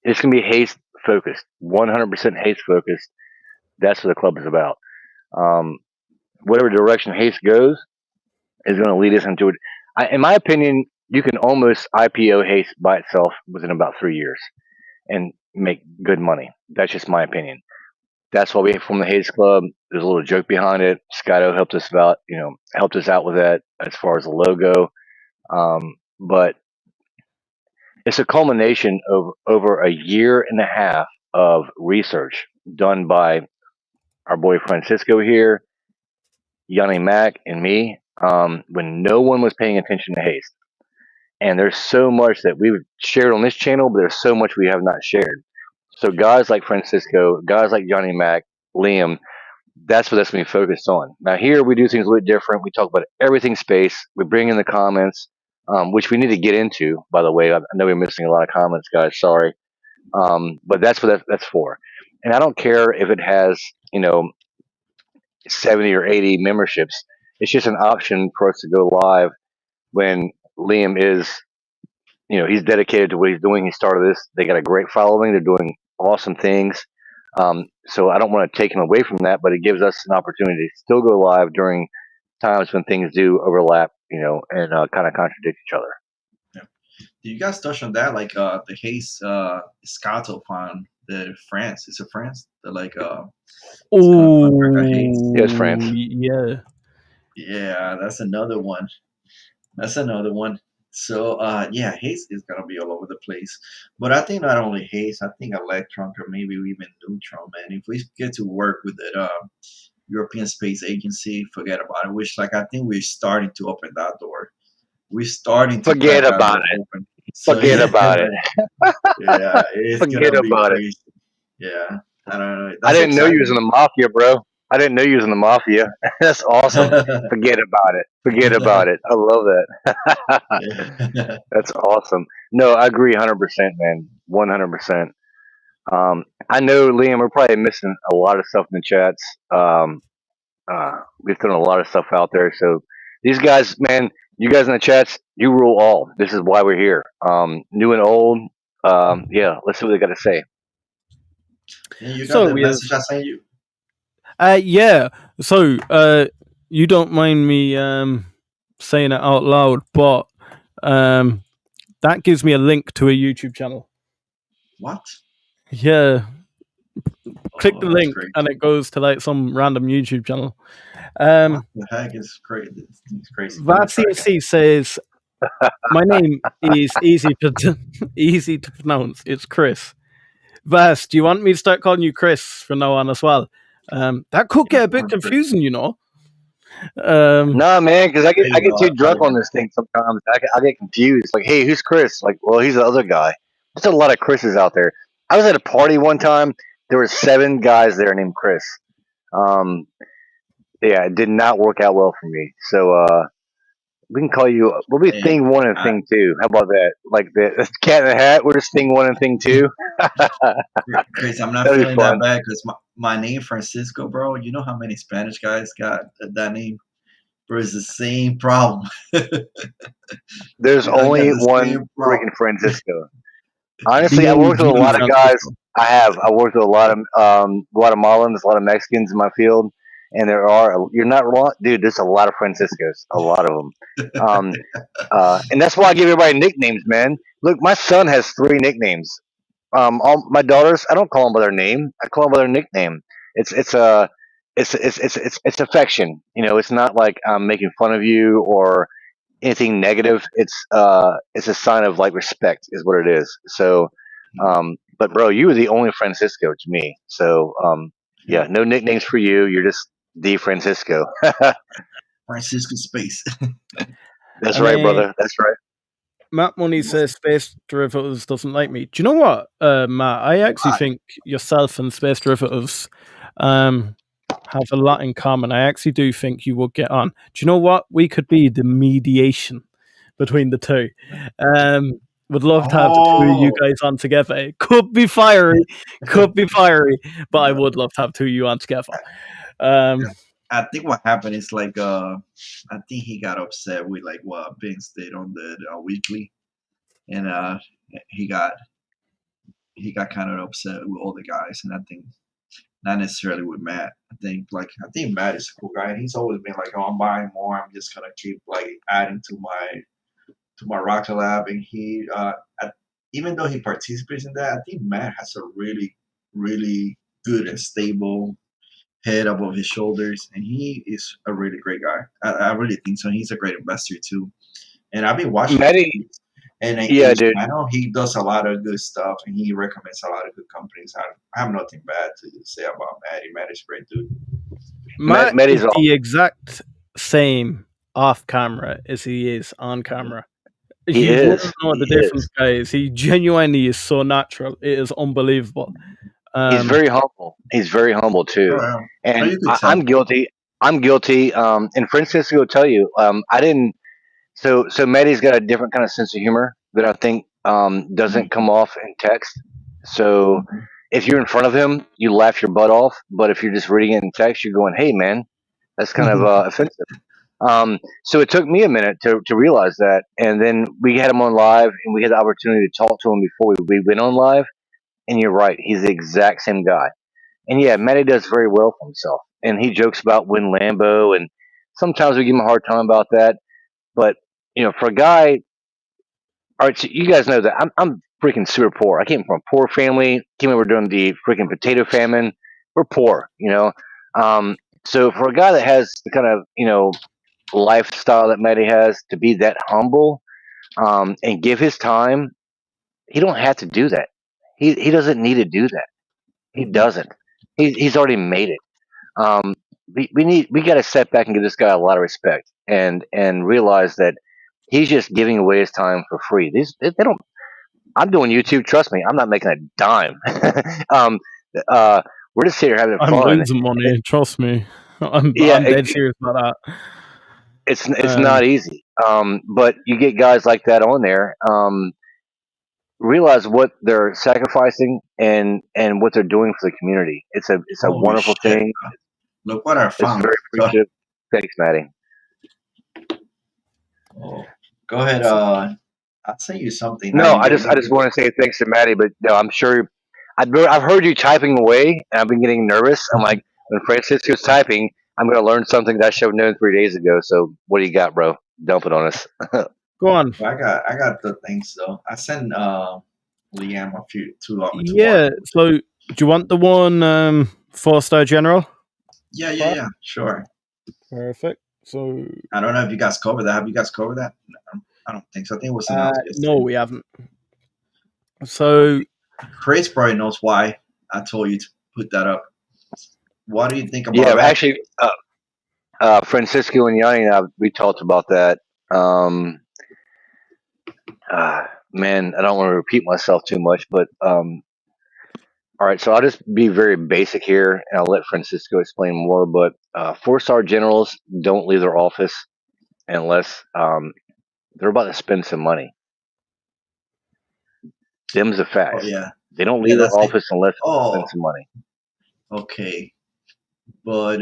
S2: It's going to be Haste focused, 100% Haste focused. That's what the club is about. Whatever direction Haste goes is going to lead us into it. In my opinion, you can almost IPO Haste by itself within about 3 years and make good money. That's just my opinion. That's why we formed the Haste Club. There's a little joke behind it. Skydo helped us out with that as far as the logo. But It's a culmination of over a year and a half of research done by our boy Francisco here, Yanni Mac, and me, when no one was paying attention to Haste. And there's so much that we've shared on this channel, but there's so much we have not shared. So guys like Francisco, guys like Johnny Mac, Liam, that's what that's going to be focused on. Now here we do things a little different. We talk about everything space. We bring in the comments, which we need to get into. By the way, I know we're missing a lot of comments, guys. Sorry, but that's what that's for. And I don't care if it has 70 or 80 memberships. It's just an option for us to go live when Liam is he's dedicated to what he's doing. He started this. They got a great following. They're doing awesome things. So I don't want to take him away from that, but it gives us an opportunity to still go live during times when things do overlap, and kind of contradict each other.
S3: Yeah. Did you guys touch on that? Like the Haste Scato fund, the France. Is it France? The like
S1: Oh,
S2: Yes, France.
S1: yeah.
S3: Yeah, that's another one. That's another one. So yeah, Haste is gonna be all over the place. But I think not only Haste, I think Electron or maybe even Neutron, man. If we get to work with the European Space Agency, forget about it. Which like I think we're starting to open that door. We're starting to
S2: Forget
S3: crack that
S2: about
S3: door
S2: it.
S3: open. So
S2: Forget
S3: yeah,
S2: about it.
S3: man. Yeah, it's
S2: Forget
S3: gonna be
S2: about it.
S3: crazy. Yeah, I don't know.
S2: I
S3: That's
S2: didn't know you was in
S3: exciting.
S2: the mafia, bro. I didn't know you was in the mafia. That's awesome. Forget about it. Forget about it. I love that.
S3: Yeah.
S2: That's awesome. No, I agree 100%, man. 100%. I know, Liam, we're probably missing a lot of stuff in the chats. We've thrown a lot of stuff out there. So these guys, man, you guys in the chats, you rule all. This is why we're here. New and old. Yeah, let's see what they got to say.
S3: And you got
S1: So
S3: the
S1: we have,
S3: message I sent you?
S1: yeah. So you don't mind me saying it out loud, but that gives me a link to a YouTube channel.
S3: What?
S1: Yeah, click the
S3: Oh, that's
S1: link
S3: great.
S1: and it goes to like some random YouTube channel.
S3: What the heck is crazy? It's crazy. Let me try again.
S1: VACNC says my name is easy to easy to pronounce. It's Chris. Vas, do you want me to start calling you Chris from now on as well? That could
S3: Yeah,
S1: get a bit
S3: I'm Chris.
S1: confusing, you know.
S2: Nah, man, because
S3: There
S2: I
S3: you
S2: get
S3: go.
S2: too
S3: I got
S2: drunk
S3: it
S2: on
S3: now.
S2: this thing sometimes. I get confused. Like, hey, who's Chris? Like, well, he's the other guy. There's a lot of Chris's out there. I was at a party one time. There were 7 guys there named Chris. Um, yeah, it did not work out well for me. So we can call you. We'll be
S3: Hey,
S2: thing 1 and
S3: I,
S2: thing 2. How about that? Like the cat in the hat. We're just thing 1 and thing 2.
S3: Chris, I'm not
S2: That'd be
S3: feeling that
S2: fun.
S3: bad because my name Francisco, bro. You know how many Spanish guys got that name? Bro, it's the same problem.
S2: There's
S3: I got
S2: only
S3: the
S2: one
S3: same problem.
S2: freaking Francisco.
S1: The
S2: Honestly, I worked with a
S1: OG
S2: lot of guys.
S1: Francisco.
S2: I have. I worked with a lot of Guatemalans, a lot of Mexicans in my field, and there are. You're not wrong, dude. There's a lot of Franciscos, a lot of them, and that's why I give everybody nicknames, man. Look, my son has 3 nicknames. All my daughters, I don't call them by their name. I call them by their nickname. It's a it's affection. It's not like I'm making fun of you or anything negative. It's a sign of like respect is what it is. So, but bro, you were the only Francisco to me. So, yeah, no nicknames for you. You're just the Francisco.
S3: Francisco Space.
S2: That's
S1: And
S2: right, brother. That's right.
S1: Matt Money says Space Derivatives doesn't like me. Do you know what, Matt? I actually
S3: Why?
S1: think yourself and Space Derivatives have a lot in common. I actually do think you would get on. Do you know what? We could be the mediation between the two. Would love to have the two of you
S3: Oh,
S1: guys on together. It could be fiery, but I would love to have two of you on together.
S3: I think what happened is like I think he got upset with like what being stayed on the weekly, and he got he got kind of upset with all the guys, and I think not necessarily with Matt. I think Matt is a cool guy, and he's always been like, "Oh, I'm buying more. I'm just gonna keep like adding to my rocket lab." And even though he participates in that, I think Matt has a really good and stable head above his shoulders, and he is a really great guy. I really think so. He's a great investor too, and I've been watching him.
S2: Maddie,
S3: And in
S2: Yeah,
S3: his
S2: dude.
S3: channel, he does a lot of good stuff, and he recommends a lot of good companies. I have nothing bad to say about Maddie. Maddie's a great dude.
S1: Matt
S2: Maddie's
S1: is the exact same off camera as he is on camera.
S2: He
S1: You
S2: is.
S1: wouldn't know
S2: He
S1: the difference,
S2: is.
S1: guys. He genuinely is so natural. It is unbelievable.
S2: He's very humble. He's very humble too.
S3: Oh, yeah. Oh,
S2: And
S3: you could
S2: I'm
S3: tell.
S2: guilty. I'm guilty. And Francisco will tell you, I didn't. So Maddie's got a different kind of sense of humor that I think doesn't come off in text. So
S3: Mhm.
S2: if you're in front of him, you laugh your butt off. But if you're just reading it in text, you're going, "Hey, man, that's kind of offensive." So it took me a minute to realize that, and then we had him on live, and we had the opportunity to talk to him before we went on live. And you're right, he's the exact same guy. And yeah, Matty does very well for himself, and he jokes about win Lambo, and sometimes we give him a hard time about that. But for a guy, all right, so you guys know that I'm freaking super poor. I came from a poor family. Came over during the freaking potato famine. We're poor. So for a guy that has the kind of lifestyle that Matty has, to be that humble and give his time, he don't have to do that. He doesn't need to do that. He
S3: Mhm.
S2: doesn't. He's already made it. Um, we got to step back and give this guy a lot of respect and realize that he's just giving away his time for free. They don't. I'm doing YouTube. Trust me, I'm not making a dime. um, uh, we're just here having
S1: I'm
S2: fun.
S1: losing money. Trust me. I'm
S2: Yeah,
S1: I'm dead serious about that.
S2: it's not easy. But you get guys like that on there. Realize what they're sacrificing and what they're doing for the community. It's a
S3: Holy
S2: wonderful
S3: shit!
S2: thing.
S3: Look what I
S2: It's
S3: found.
S2: very appreciative. Thanks, Maddie.
S3: Oh, go ahead. I'll send you something. I
S2: No,
S3: didn't
S2: I
S3: get
S2: just I
S3: anything.
S2: just want to say thanks to Maddie, but no, I'm sure I've heard you typing away, and I've been getting nervous. I'm like, when Francisco's typing, I'm going to learn something that I should have known 3 days ago. So what do you got, bro? Dump it on us.
S1: Go on.
S3: Well, I got the things though. I sent Liam a few two
S1: Yeah.
S3: articles.
S1: So, do you want the one 4-star general?
S3: Yeah. Sure.
S1: Perfect. So,
S3: I don't know if you guys covered that. Have you guys covered that? No, I don't think so. I think it was announced
S1: no,
S3: yesterday.
S1: we haven't. So,
S3: Chris probably knows why I told you to put that up. What do you think
S2: Yeah,
S3: about that?
S2: actually, Francisco and Yanni and I, we talked about that. Um, man, I don't want to repeat myself too much, but all right, so I'll just be very basic here, and I'll let Francisco explain more. But 4-star generals don't leave their office unless they're about to spend some money. Them's the
S3: Oh
S2: facts.
S3: yeah,
S2: They don't
S3: yeah.
S2: leave their
S3: That's it.
S2: office unless they spend
S3: Oh,
S2: some money.
S3: okay. But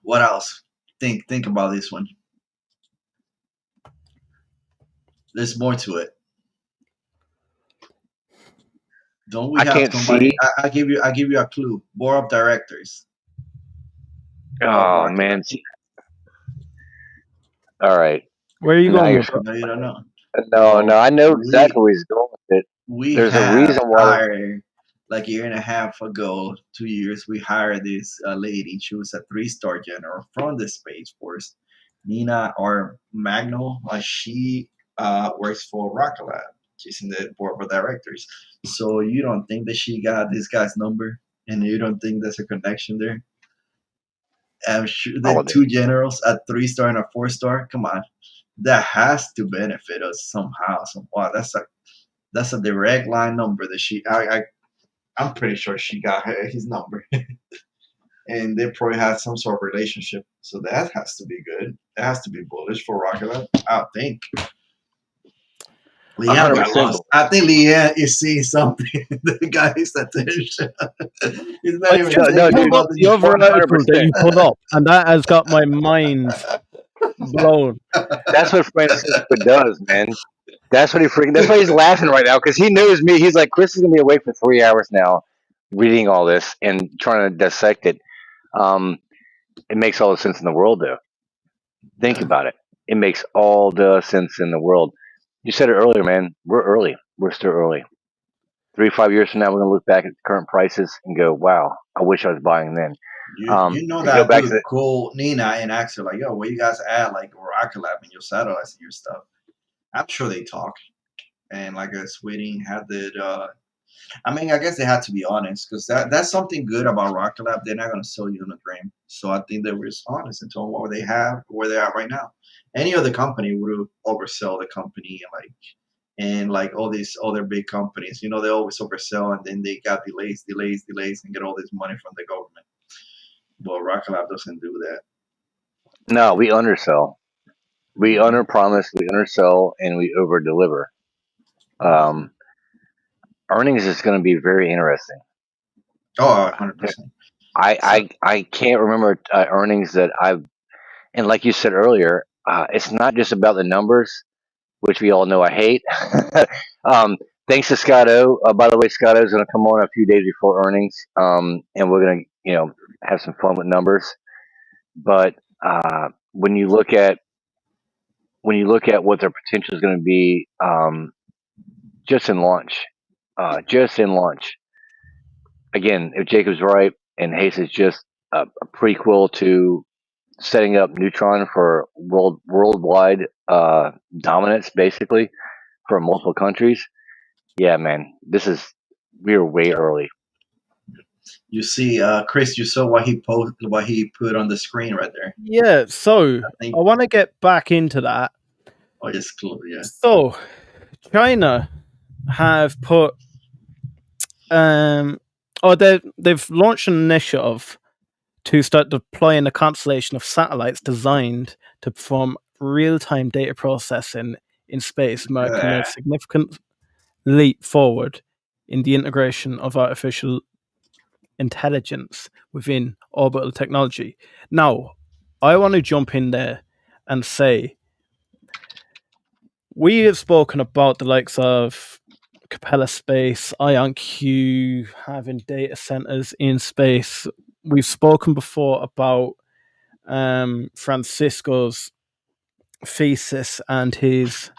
S3: what else? Think about this one. There's more to it. Don't we
S2: I
S3: have
S2: can't
S3: somebody?
S2: see.
S3: I give you a clue. Board of directors of
S2: Oh
S3: Rocket.
S2: man. All right.
S1: where are you
S2: Now
S1: going
S2: you're
S1: with that?
S3: No, you don't know.
S2: no.
S3: Well,
S2: I know exactly
S3: we
S2: where he's going with it.
S3: we
S2: There's a
S3: have
S2: reason why.
S3: hired like a year and a half ago, 2 years. We hired this lady. She was a 3-star general from the Space Force, Nina or Magno. She works for Rocket Lab. She's in the board of directors. So you don't think that she got this guy's number, and you don't think there's a connection there? I'm sure
S2: Oh,
S3: the two generals, a 3-star and a 4-star. Come on, that has to benefit us somehow. Wow, that's a direct line number that I'm pretty sure she got his number, and they probably had some sort of relationship. So that has to be good. That has to be bullish for Rocket Lab, I think. Liam got
S2: 100%.
S3: lost. I think Liam is seeing something. The guy's attention. He's not
S1: I've
S3: even
S1: just
S2: No,
S3: thinking
S2: dude.
S1: pulled up
S3: about
S1: the other article that
S2: 100%.
S1: you put up, and that has got my mind blown.
S2: That's what Francisco does, man. That's what he freaking. That's why he's laughing right now because he knows me. He's like, Chris is gonna be awake for 3 hours now, reading all this and trying to dissect it. Um, it makes all the sense in the world, though. Think
S3: Yeah.
S2: about it. It makes all the sense in the world. You said it earlier, man. We're early. We're still early. 3 5 years from now, we're gonna look back at current prices and go, "Wow, I wish I was buying then."
S3: You know
S2: To go
S3: that
S2: back to
S3: dude
S2: the,
S3: call Nina and ask her like, yo, where you guys at, like Rocket Lab and your satellites and your stuff. I'm sure they talk. and like Sweden had the. I mean, I guess they had to be honest because that's something good about Rocket Lab. They're not going to sell you on a dream. So I think they were just honest and told what they have, where they are right now. Any other company would oversell the company and like all these other big companies. You know, they always oversell and then they got delays, and get all this money from the government. But Rocket Lab doesn't do that.
S2: No, we undersell. We underpromise, we undersell, and we overdeliver. Earnings is going to be very interesting.
S3: Oh, 100%.
S2: I can't remember earnings that I've, and like you said earlier, it's not just about the numbers, which we all know I hate. Thanks to Scott O. By the way, Scott O is going to come on a few days before earnings, and we're going to have some fun with numbers. But when you look at what their potential is going to be, just in launch, again, if Jacob's right and Haste is just a prequel to setting up Neutron for worldwide dominance, basically for multiple countries. Yeah, man, we are way early.
S3: You see, Chris, you saw what he put on the screen right there.
S1: Yeah, so I want to get back into that.
S3: Oh, it's cool, yeah.
S1: So China have put they've launched an initiative to start deploying a constellation of satellites designed to perform real-time data processing in space, marking a significant leap forward in the integration of artificial intelligence within orbital technology. Now, I want to jump in there and say we have spoken about the likes of Capella Space, IonQ, having data centers in space. We've spoken before about Francisco's thesis and his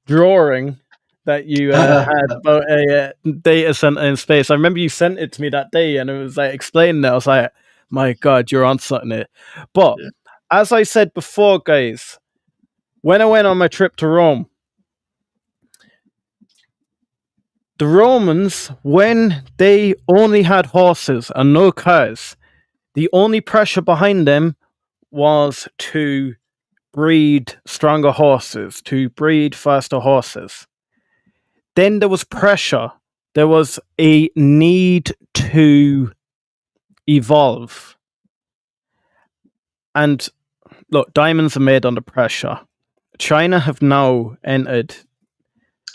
S1: drawing that you had about a data center in space. I remember you sent it to me that day, and it was like explaining it. I was like, "My God, you're on something here." But as I said before, guys, when I went on my trip to Rome, the Romans, when they only had horses and no cars, the only pressure behind them was to breed stronger horses, to breed faster horses. Then there was pressure. There was a need to evolve. And look, diamonds are made under pressure. China have now entered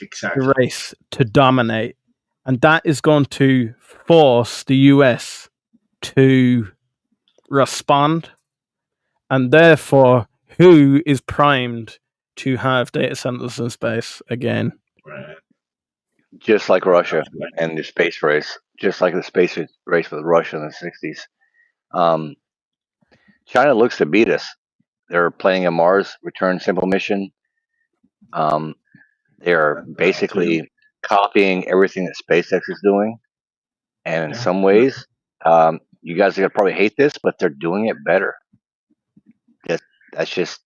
S1: the race to dominate. And that is going to force the US to respond. And therefore, who is primed to have data centers in space again?
S3: Right.
S2: Just like Russia and the space race, just like the space race with Russia in the 60s. China looks to beat us. They're planning a Mars return simple mission. They're basically copying everything that SpaceX is doing. And in some ways, you guys are going to probably hate this, but they're doing it better. That's just,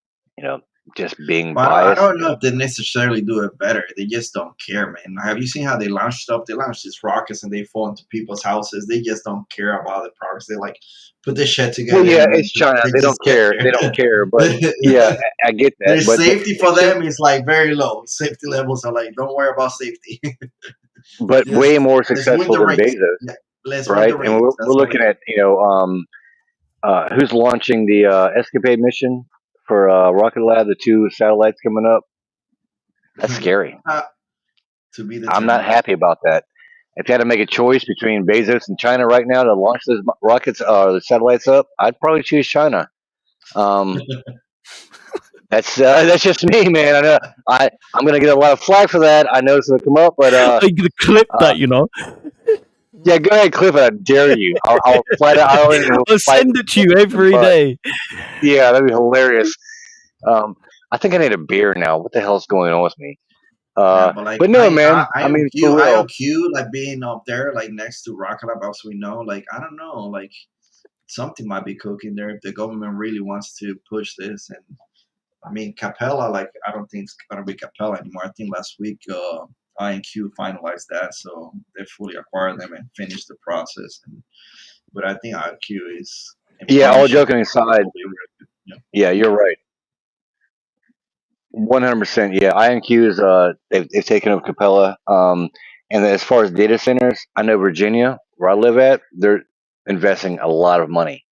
S2: just being biased.
S3: I don't know if they necessarily do it better. They just don't care, man. Have you seen how they launch stuff? They launch these rockets and they fall into people's houses. They just don't care about the progress. They like put this shit together.
S2: Well, yeah, it's China. They don't care. They don't care. But yeah, I get that.
S3: Their safety for them is like very low. Safety levels are like, don't worry about safety.
S2: But way more successful than Bezos, right? And we're looking at who's launching the Escapade mission for Rocket Lab, the 2 satellites coming up. That's scary. I'm not happy about that. If you had to make a choice between Bezos and China right now to launch those rockets, the satellites up, I'd probably choose China. That's just me, man. I know I'm gonna get a lot of flack for that. I know it's gonna come up, but
S1: I'm gonna clip that,
S2: Yeah, go ahead, Cliff. I dare you. I'll flat out.
S1: I'll send it to you every day.
S2: Yeah, that'd be hilarious. I think I need a beer now. What the hell's going on with me? But no, man. I mean,
S3: IonQ, like being up there, like next to Rocket Lab, as we know, like I don't know, like something might be cooking there if the government really wants to push this, and I mean, Capella, like, I don't think it's gonna be Capella anymore. I think last week, INQ finalized that, so they fully acquired them and finished the process. But I think INQ is in
S2: Yeah, all
S3: partnership
S2: joking aside,
S3: with yeah.
S2: yeah, you're right. 100%. Yeah, INQ is they've taken over Capella. And then as far as data centers, I know Virginia, where I live at, they're investing a lot of money.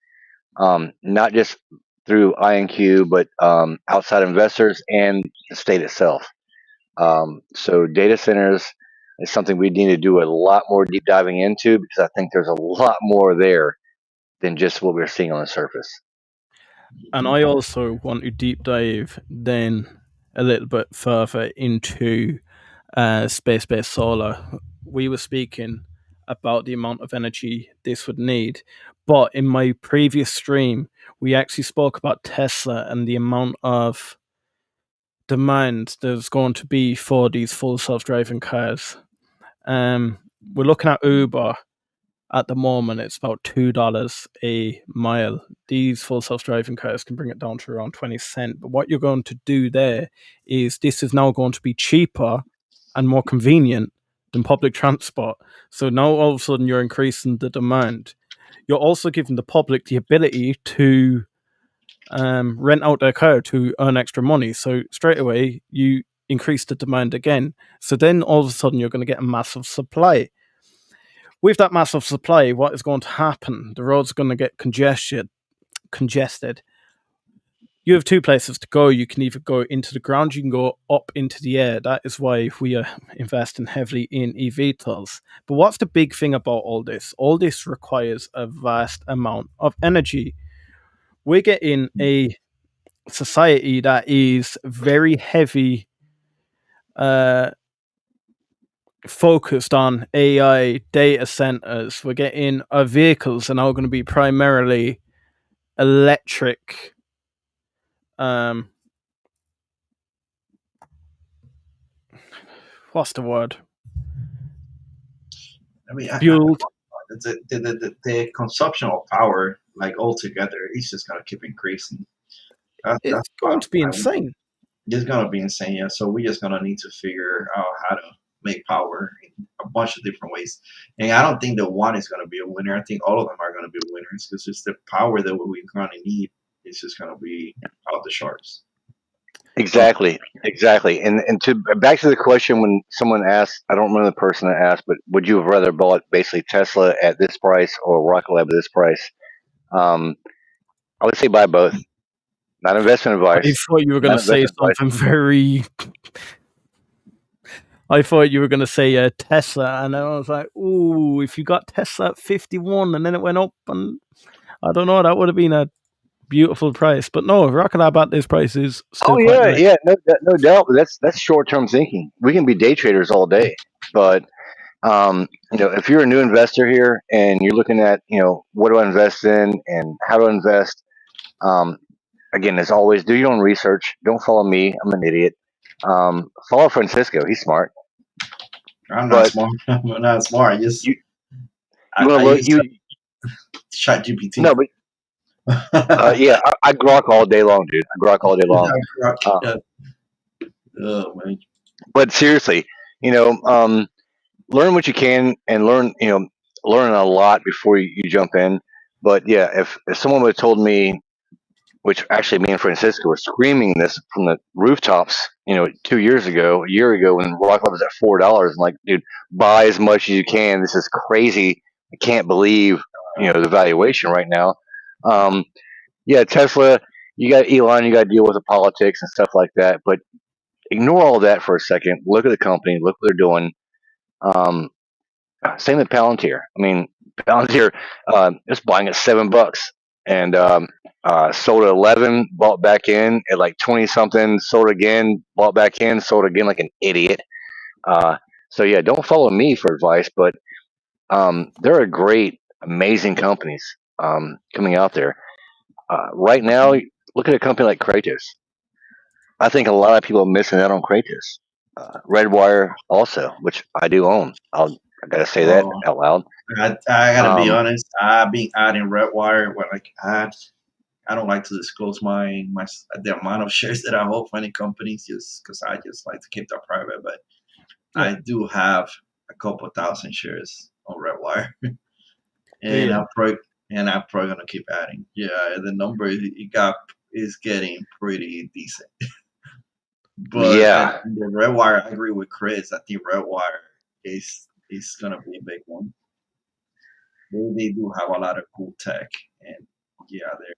S2: Not just through INQ, but outside investors and the state itself. So data centers is something we need to do a lot more deep diving into because I think there's a lot more there than just what we're seeing on the surface.
S1: And I also want to deep dive then a little bit further into space-based solar. We were speaking about the amount of energy this would need, but in my previous stream, we actually spoke about Tesla and the amount of demand there's going to be for these full self-driving cars. We're looking at Uber at the moment. It's about $2 a mile. These full self-driving cars can bring it down to around 20 cents. But what you're going to do there is this is now going to be cheaper and more convenient than public transport. So now all of a sudden you're increasing the demand. You're also giving the public the ability to rent out their car to earn extra money. So straight away you increase the demand again. So then all of a sudden you're going to get a massive supply. With that massive supply, what is going to happen? The roads are going to get congested. You have two places to go. You can either go into the ground, you can go up into the air. That is why we are investing heavily in eVTOLs. But what's the big thing about all this? All this requires a vast amount of energy. We're getting a society that is very heavy focused on AI data centers. We're getting our vehicles are now going to be primarily electric. What's the word?
S3: I mean,
S1: Fueled.
S3: the consumption of power, like altogether, is just gonna keep increasing.
S1: It's
S3: That's
S1: going to be
S3: why
S1: insane.
S3: it's gonna be insane. Yeah, so we just gonna need to figure out how to make power in a bunch of different ways. And I don't think that one is gonna be a winner. I think all of them are gonna be winners because just the power that we're gonna need is just gonna be out the charts.
S2: Exactly, exactly. And to back to the question when someone asked, I don't remember the person that asked, but would you have rather bought basically Tesla at this price or Rocket Lab at this price? Um, I would say buy both. Not investment
S1: I
S2: advice.
S1: thought you were going
S2: Not
S1: to say
S2: investment advice.
S1: something very. I thought you were going to say Tesla, and I was like, "Ooh, if you got Tesla at 51, and then it went up, and I don't know, that would have been a beautiful price." But no, Rocket Lab at this price is
S2: Oh
S1: still quite
S2: yeah,
S1: nice.
S2: yeah, no doubt. But that's short term thinking. We can be day traders all day, but if you're a new investor here and you're looking at what do I invest in and how to invest, um, again, as always, do your own research. Don't follow me. I'm an idiot. Follow Francisco. He's smart.
S3: I'm not
S2: But
S3: smart. I'm not smart. I just
S2: you you want
S3: I
S2: to look
S3: use
S2: you
S3: Chat GPT.
S2: no, but yeah, I grok all day long, dude. I grok all day long. Uh,
S3: Oh man.
S2: but seriously, you know, learn what you can and learn a lot before you jump in. But yeah, if someone would have told me, which actually me and Francisco were screaming this from the rooftops, 2 years ago, a year ago, when Rock Club was at $4, I'm like, dude, buy as much as you can. This is crazy. I can't believe the valuation right now. Um, yeah, Tesla, you got Elon, you got to deal with the politics and stuff like that. But ignore all that for a second. Look at the company. Look what they're doing. Um, Same with Palantir. I mean, Palantir is buying at $7 and sold at 11, bought back in at like 20 something, sold again, bought back in, sold again like an idiot. So yeah, don't follow me for advice, but there are great, amazing companies coming out there right now. Look at a company like Kratos. I think a lot of people are missing out on Kratos. Redwire also, which I do own. I gotta say that
S3: Oh,
S2: out loud.
S3: I gotta be
S2: Um,
S3: honest. I've been adding Redwire, what like ads. I don't like to disclose my the amount of shares that I hold for any companies, just because I just like to keep that private. But
S1: Yeah.
S3: I do have a couple thousand shares on Redwire,
S1: Do
S3: and
S1: you?
S3: I'm probably gonna keep adding. Yeah, the number is getting pretty decent. But
S2: Yeah,
S3: the Redwire, I agree with Chris. I think Redwire is gonna be a big one. They do have a lot of cool tech, and yeah, they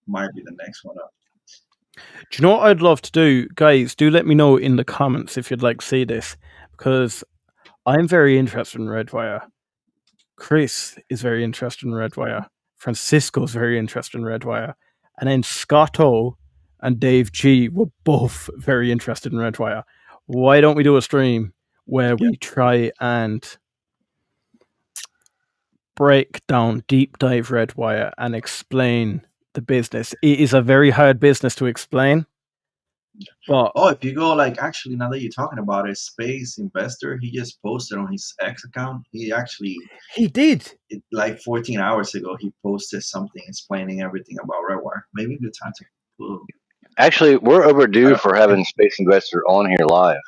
S3: might be the next one up.
S1: Do you know what I'd love to do? Guys, do let me know in the comments if you'd like to see this, because I'm very interested in Redwire. Chris is very interested in Redwire. Francisco's very interested in Redwire. And then Scotto and Dave G were both very interested in Redwire. Why don't we do a stream where
S3: Yeah.
S1: we try and break down, deep dive Redwire and explain the business? It is a very hard business to explain. But
S3: Oh, if you go actually now that you're talking about it, Space Investor, he just posted on his X account. He actually
S1: he did.
S3: like 14 hours ago he posted something explaining everything about Redwire. Maybe a good time to pull.
S2: actually, we're overdue for having Space Investor on here live.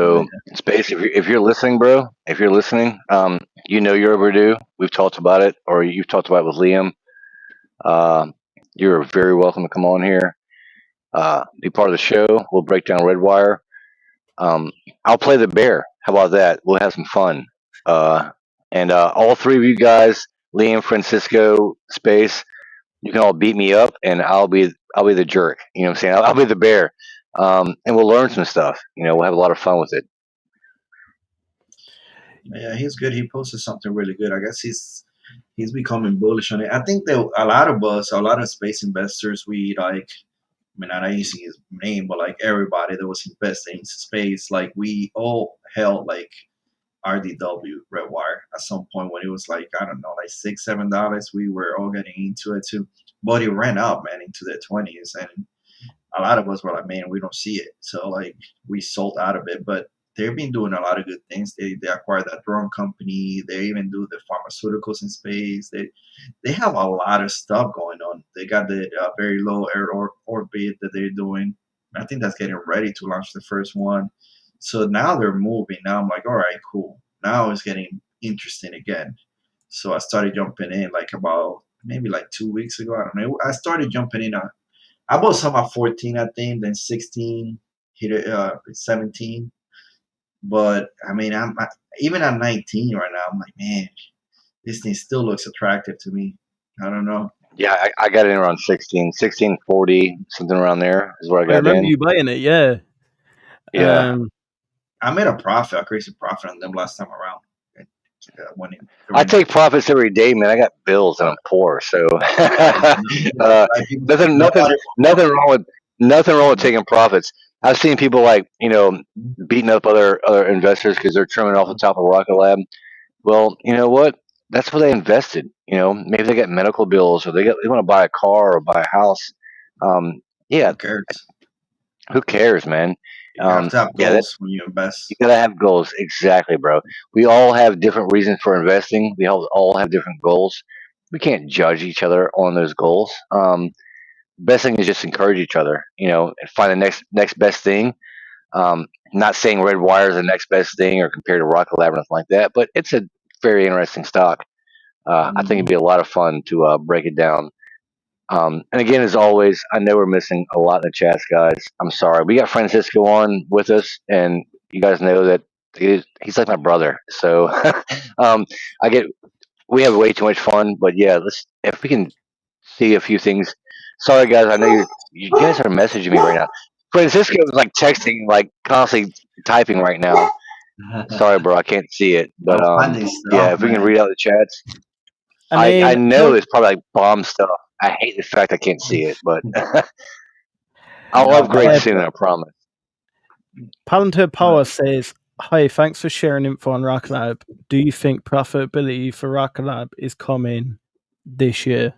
S3: Oh
S2: So,
S3: yeah.
S2: Space, if you're listening, bro, if you're listening, you know you're overdue. We've talked about it, or you've talked about it with Liam. Uh, you're very welcome to come on here, be part of the show. We'll break down Redwire. Um, I'll play the bear. How about that? We'll have some fun. And all three of you guys, Liam, Francisco, Space, you can all beat me up, and I'll be the jerk. You know what I'm saying? I'll be the bear, and we'll learn some stuff. We'll have a lot of fun with it.
S3: Yeah, he's good. He posted something really good. I guess he's becoming bullish on it. I think that a lot of us, a lot of space investors, we like. I mean, I'm not using his name, but like everybody that was investing in space, like we all held like RDW Redwire at some point when it was like I don't know, like $6-7. We were all getting into it too, but it ran up, man, into the 20s, and a lot of us were like, man, we don't see it. So like we sold out of it, but they've been doing a lot of good things. They acquired that drone company. They even do the pharmaceuticals in space. They have a lot of stuff going on. They got the very low orbit that they're doing. I think that's getting ready to launch the first one. So now they're moving. Now I'm like, all right, cool. Now it's getting interesting again. So I started jumping in like about maybe like 2 weeks ago. I don't know. I started jumping in. I bought some at 14, I think, then 16, hit it 17. But I mean, even at 19 right now. I'm like, man, this thing still looks attractive to me. I don't know.
S2: Yeah, I got in around 16, 1640, something around there is where I
S1: I
S2: got
S1: remember
S2: in.
S1: you buying it, yeah.
S2: Yeah,
S3: I made a crazy profit on them last time around. When
S2: I
S3: during
S2: take
S3: that,
S2: profits every day, man. I got bills and I'm poor, so
S3: like people say,
S2: nothing, nothing,
S3: nobody
S2: nothing wrong with nothing wrong with taking profits. I've seen people beating up other investors because they're trimming off the top of Rocket Lab. Well, you know what? That's where they invested. Maybe they got medical bills or they want to buy a car or buy a house. Yeah,
S3: who cares?
S2: who cares, man?
S3: You have to have
S2: Yeah,
S3: goals when you
S2: you
S3: invest.
S2: gotta have goals. Exactly, bro. We all have different reasons for investing. We all have different goals. We can't judge each other on those goals. Best thing is just encourage each other. And find the next best thing. Not saying red wire is the next best thing or compared to Rocket Lab or nothing like that, but it's a very interesting stock. I think it'd
S3: Mhm.
S2: be a lot of fun to break it down. And again, as always, I know we're missing a lot in the chats, guys. I'm sorry. We got Francisco on with us, and you guys know that he's like my brother. So um, I get we have way too much fun, but yeah, let's if we can see a few things. Sorry, guys. I know you guys are messaging me right now. Francisco is like texting, like constantly typing right now. Sorry, bro, I can't see it, but
S3: I'm finding
S2: yeah,
S3: stuff,
S2: if we can
S3: man.
S2: read out the chats.
S1: I
S2: I
S1: mean,
S2: know it's probably like bomb stuff. I hate the fact I can't see it, but I'll
S3: No, but
S2: upgrade
S1: uh,
S2: soon, I promise.
S1: Palantir
S3: uh,
S1: Power says, "Hi, thanks for sharing info on Rocket Lab. Do you think profitability for Rocket Lab is coming this year?"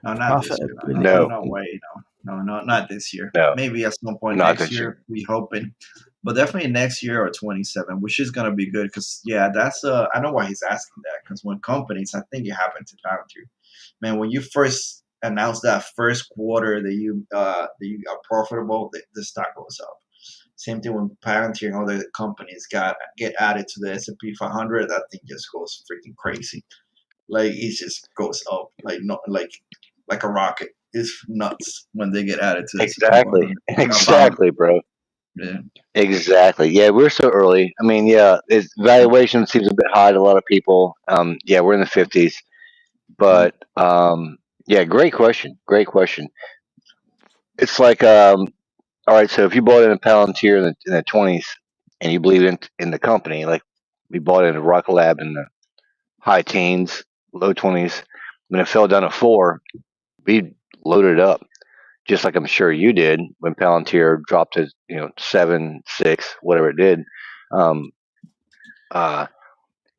S3: no, not this year. No, no,
S2: No,
S1: Profitability.
S3: no way. No, no, no, not this year.
S2: no,
S3: Maybe at some point
S2: not
S3: next
S2: this year.
S3: year. We hoping, but definitely next year or 27, which is gonna be good. Because yeah, that's I know why he's asking that. Because when companies, I think it happened to Palantir. Man, when you first announce that first quarter that you are profitable, the stock goes up. Same thing when Palantir and other companies get added to the S&P 500. That thing just goes freaking crazy. Like it just goes up like not like a rocket. It's nuts when they get added to the S&P
S2: Exactly.
S3: 500.
S2: Exactly, bro.
S3: Yeah.
S2: Exactly. Yeah, we're so early. I mean, yeah, its valuation seems a bit high to a lot of people. Yeah, we're in the 50s, but yeah, great question. Great question. It's like, all right, so if you bought in a Palantir in the 20s and you believe in the company, like we bought in a Rocket Lab in the high teens, low 20s, when it fell down to four, we loaded it up, just like I'm sure you did when Palantir dropped to 7, 6, whatever it did. Um, uh,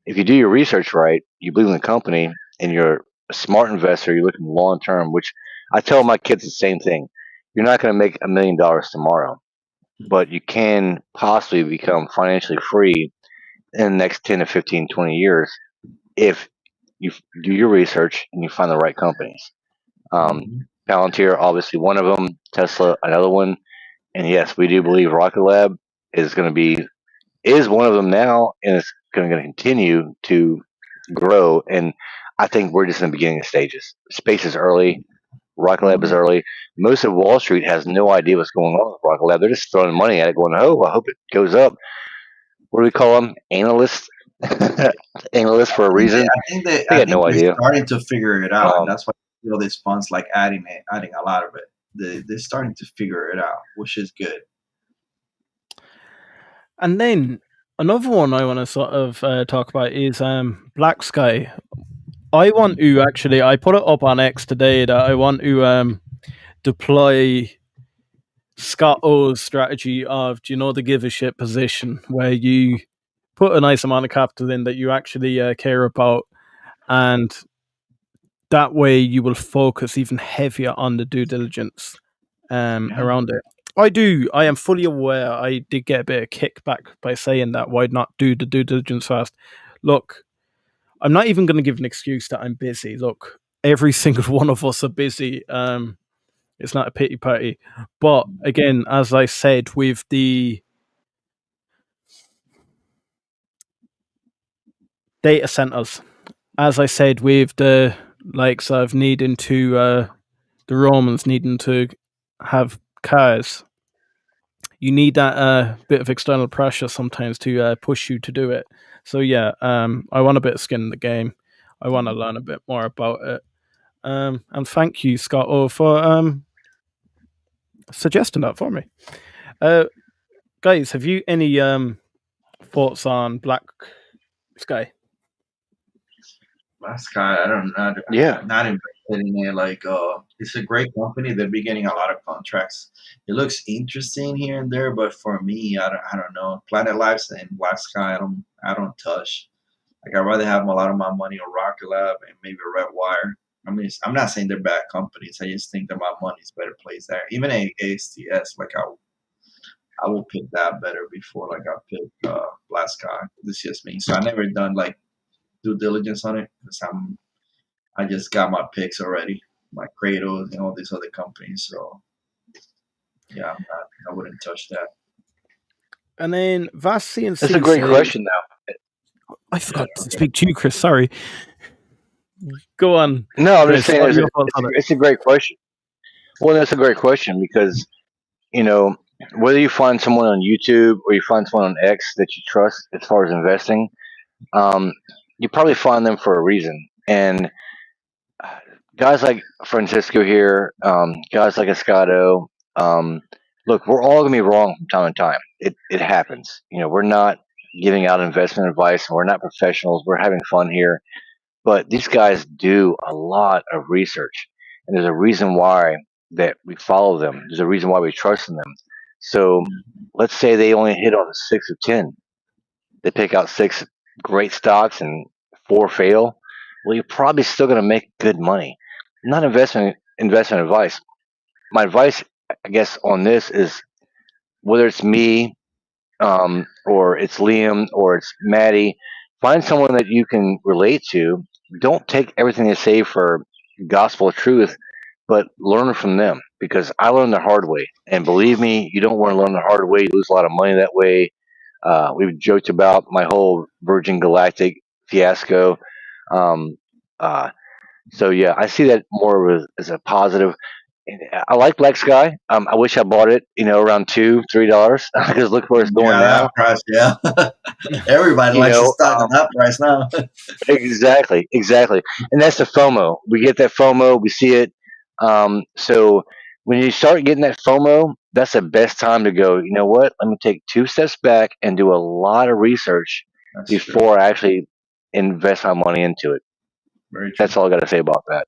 S2: if you do your research right, you believe in the company, and you're a smart investor, you're looking long term. Which I tell my kids the same thing. You're not going to make $1 million tomorrow, but you can possibly become financially free in the next 10 to 15, 20 years if you do your research and you find the right companies. Um,
S3: Mhm.
S2: Palantir, obviously one of them. Tesla, another one. And yes, we do believe Rocket Lab is going to be is one of them now, and it's going to continue to grow. And I think we're just in the beginning stages. Space is early. Rocket Lab is
S3: Mhm.
S2: early. Most of Wall Street has no idea what's going on with Rocket Lab. They're just throwing money at it, going, "Oh, I hope it goes up." What do we call them? Analysts. Analysts for a reason. They
S3: I
S2: got
S3: think
S2: no
S3: they're
S2: idea.
S3: starting to figure it out, and
S2: Um,
S3: that's why you know these funds like adding a lot of it. They're starting to figure it out, which is good.
S1: And then another one I want to sort of talk about is Black Sky. I want to actually, I put it up on X today that I want to deploy Scott O's strategy of, the give a shit position where you put a nice amount of capital in that you actually care about, and that way you will focus even heavier on the due diligence
S3: Yeah.
S1: around it. I am fully aware I did get a bit of kickback by saying that. Why not do the due diligence first? Look, I'm not even going to give an excuse that I'm busy. Look, every single one of us are busy. It's not a pity party. But again, as I said, with the data centers, as I said, with the likes of needing to, the Romans needing to have cars, you need that bit of external pressure sometimes to push you to do it. So yeah, I want a bit of skin in the game. I want to learn a bit more about it. And thank you, Scott O, for suggesting that for me. Uh, guys, have you any thoughts on Black Sky?
S3: Last guy, I don't know,
S2: yeah,
S3: not invested in it. Like, it's a great company. They'll be getting a lot of contracts. It looks interesting here and there, but for me, I don't know. Planet Lives and Black Sky, I don't touch. Like, I'd rather have a lot of my money on Rocket Lab and maybe Red Wire. I mean, I'm not saying they're bad companies. I just think that my money's better placed there. Even a ASTS, like I will pick that better before like I pick Black Sky. This is just me. So I never done like due diligence on it because I just got my picks already, my Kratos and all these other companies. So yeah, I wouldn't touch that.
S1: And then Vast
S2: that's a
S1: CNC
S2: great
S1: says,
S2: question. Now,
S1: I forgot to speak to you, Chris. Sorry. Go on,
S2: no, I'm just
S1: Chris.
S2: saying
S1: What are your thoughts on it?
S2: it's a great question. Well, that's a great question because you know whether you find someone on YouTube or you find someone on X that you trust as far as investing, um, you probably find them for a reason. And guys like Francisco here, guys like Escato, um, look, we're all gonna be wrong from time to time. It happens. We're not giving out investment advice, and we're not professionals. We're having fun here, but these guys do a lot of research, and there's a reason why that we follow them. There's a reason why we trust in them. So let's say they only hit on 6 of 10. They pick out six great stocks and four fail. Well, you're probably still going to make good money. Not investment advice. My advice, I guess, on this is whether it's me, or it's Liam, or it's Maddie, find someone that you can relate to. Don't take everything they say for gospel truth. but learn from them because I learned the hard way. And believe me, you don't want to learn the hard way. You lose a lot of money that way. We've joked about my whole Virgin Galactic fiasco. Um, uh, so yeah, I see that more as a positive. I like Black Sky. I wish I bought it, around $2, $3 because look where it's going
S3: Yeah,
S2: now.
S3: that price. Yeah, everybody
S2: You
S3: likes to
S2: know,
S3: stock at that price now.
S2: exactly, exactly, and that's the FOMO. We get that FOMO. We see it. So when you start getting that FOMO, that's the best time to go. You know what? Let me take 2 steps back and do a lot of research
S3: That's true.
S2: before I actually invest my money into it.
S3: Very true.
S2: That's all I got to say about that.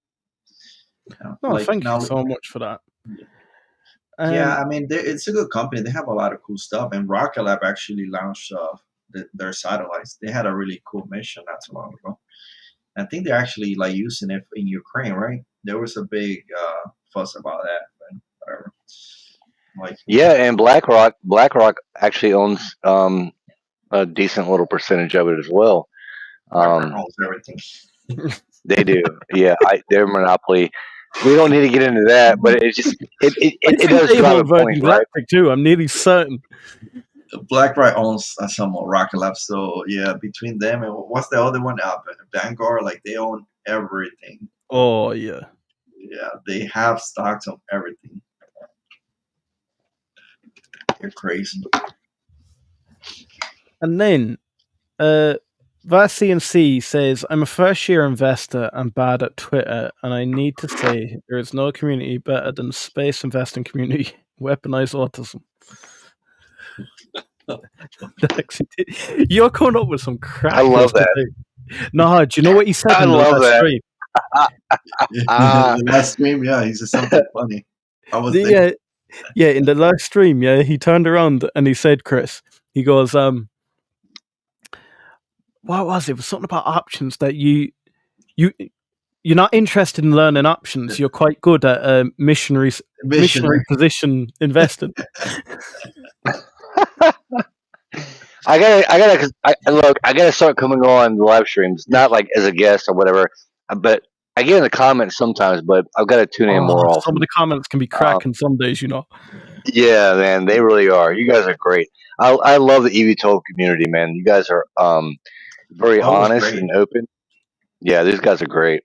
S3: Yeah.
S1: No,
S3: Like
S1: thank you
S3: now,
S1: so much for that.
S3: yeah, I mean, it's a good company. They have a lot of cool stuff. And RKLB actually launched their satellites. They had a really cool mission not too long ago. I think they're actually like using it in Ukraine, right? There was a big fuss about that, but whatever. Like
S2: Yeah, and BlackRock actually owns a decent little percentage of it as well.
S3: BlackRock
S2: Um,
S3: owns everything.
S2: they do. Yeah, their monopoly. We don't need to get into that, but it's just
S1: I
S2: it
S1: think
S2: does
S1: they
S2: drive a
S1: own
S2: point,
S1: Virgin
S2: right?
S1: Galactic too. I'm nearly certain.
S3: BlackRock owns some of RKLB, so yeah, between them and what's the other one? Vanguard, like they own everything.
S1: Oh yeah.
S3: Yeah, they have stocks of everything. They're crazy.
S1: And then VACNC says, I'm a first year investor and bad at Twitter, and I need to say there is no community better than the space investing community. Weaponize autism. You're coming up with some
S2: I
S1: crackers
S2: love that.
S1: today. No, do you know what he said
S2: I
S1: in the
S2: love
S1: last
S2: that.
S1: stream?
S3: The last stream, yeah, he said something funny. I was there.
S1: Yeah, in the last stream, yeah, he turned around and he said, Chris, he goes, what was it? It was something about options that you're not interested in learning options. You're quite good at missionary position investing.
S2: Look. I gotta start coming on the live streams, not like as a guest or whatever, but I get in the comments sometimes. But I've got to tune in more
S1: Some of
S2: often.
S1: the comments can be cracking some days, you know.
S2: Yeah, man, they really are. You guys are great. I love the eVTOL community, man. You guys are very
S3: Oh, it was
S2: honest
S3: great.
S2: and open. Yeah, these guys are great.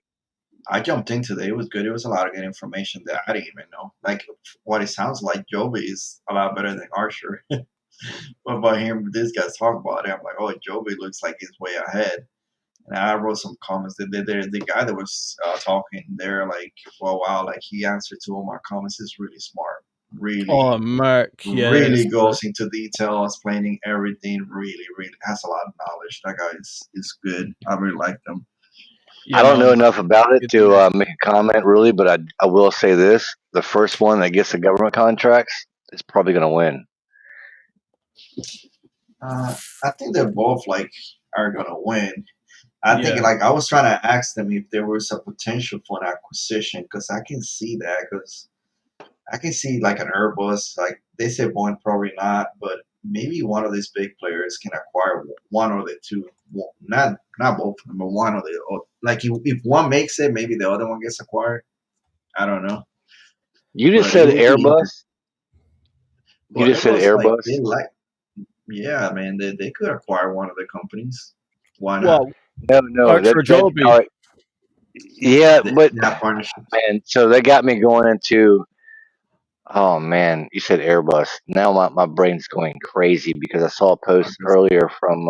S3: I jumped into it. It was good. It was a lot of good information that I didn't even know. Like what it sounds like, Joby is a lot better than Archer. But by hearing these guys talk about it, I'm like, oh, Joby looks like he's way ahead. And I wrote some comments. The guy that was talking there, like for a while, like he answered to all my comments. Is really smart. Really,
S1: Oh, Mark, yes.
S3: really goes into detail, explaining everything. Really, really has a lot of knowledge. That guy is good. I really like him.
S2: I don't know enough about it
S1: Good
S2: to
S1: news.
S2: make a comment, really, but I will say this: the first one that gets the government contracts is probably going to win.
S3: I think they're both like are gonna win. I think
S1: Yeah.
S3: like I was trying to ask them if there was a potential for an acquisition because I can see that because I can see like an Airbus like they say one probably not, but maybe one of these big players can acquire one or the two. Well, not both of them, but one or the or, like if one makes it, maybe the other one gets acquired. I don't know,
S2: You just
S3: but it
S2: said
S3: would be.
S2: Airbus. You
S3: But
S2: just said
S3: Airbus like
S2: Airbus.
S3: they like yeah, man, they could acquire one of the companies. Why not?
S1: Well,
S2: No.
S1: Archer Joby.
S2: All right. Yeah, but
S3: They have partnerships.
S2: man, so they got me going into. Oh man, you said Airbus. Now my brain's going crazy because I saw a post earlier from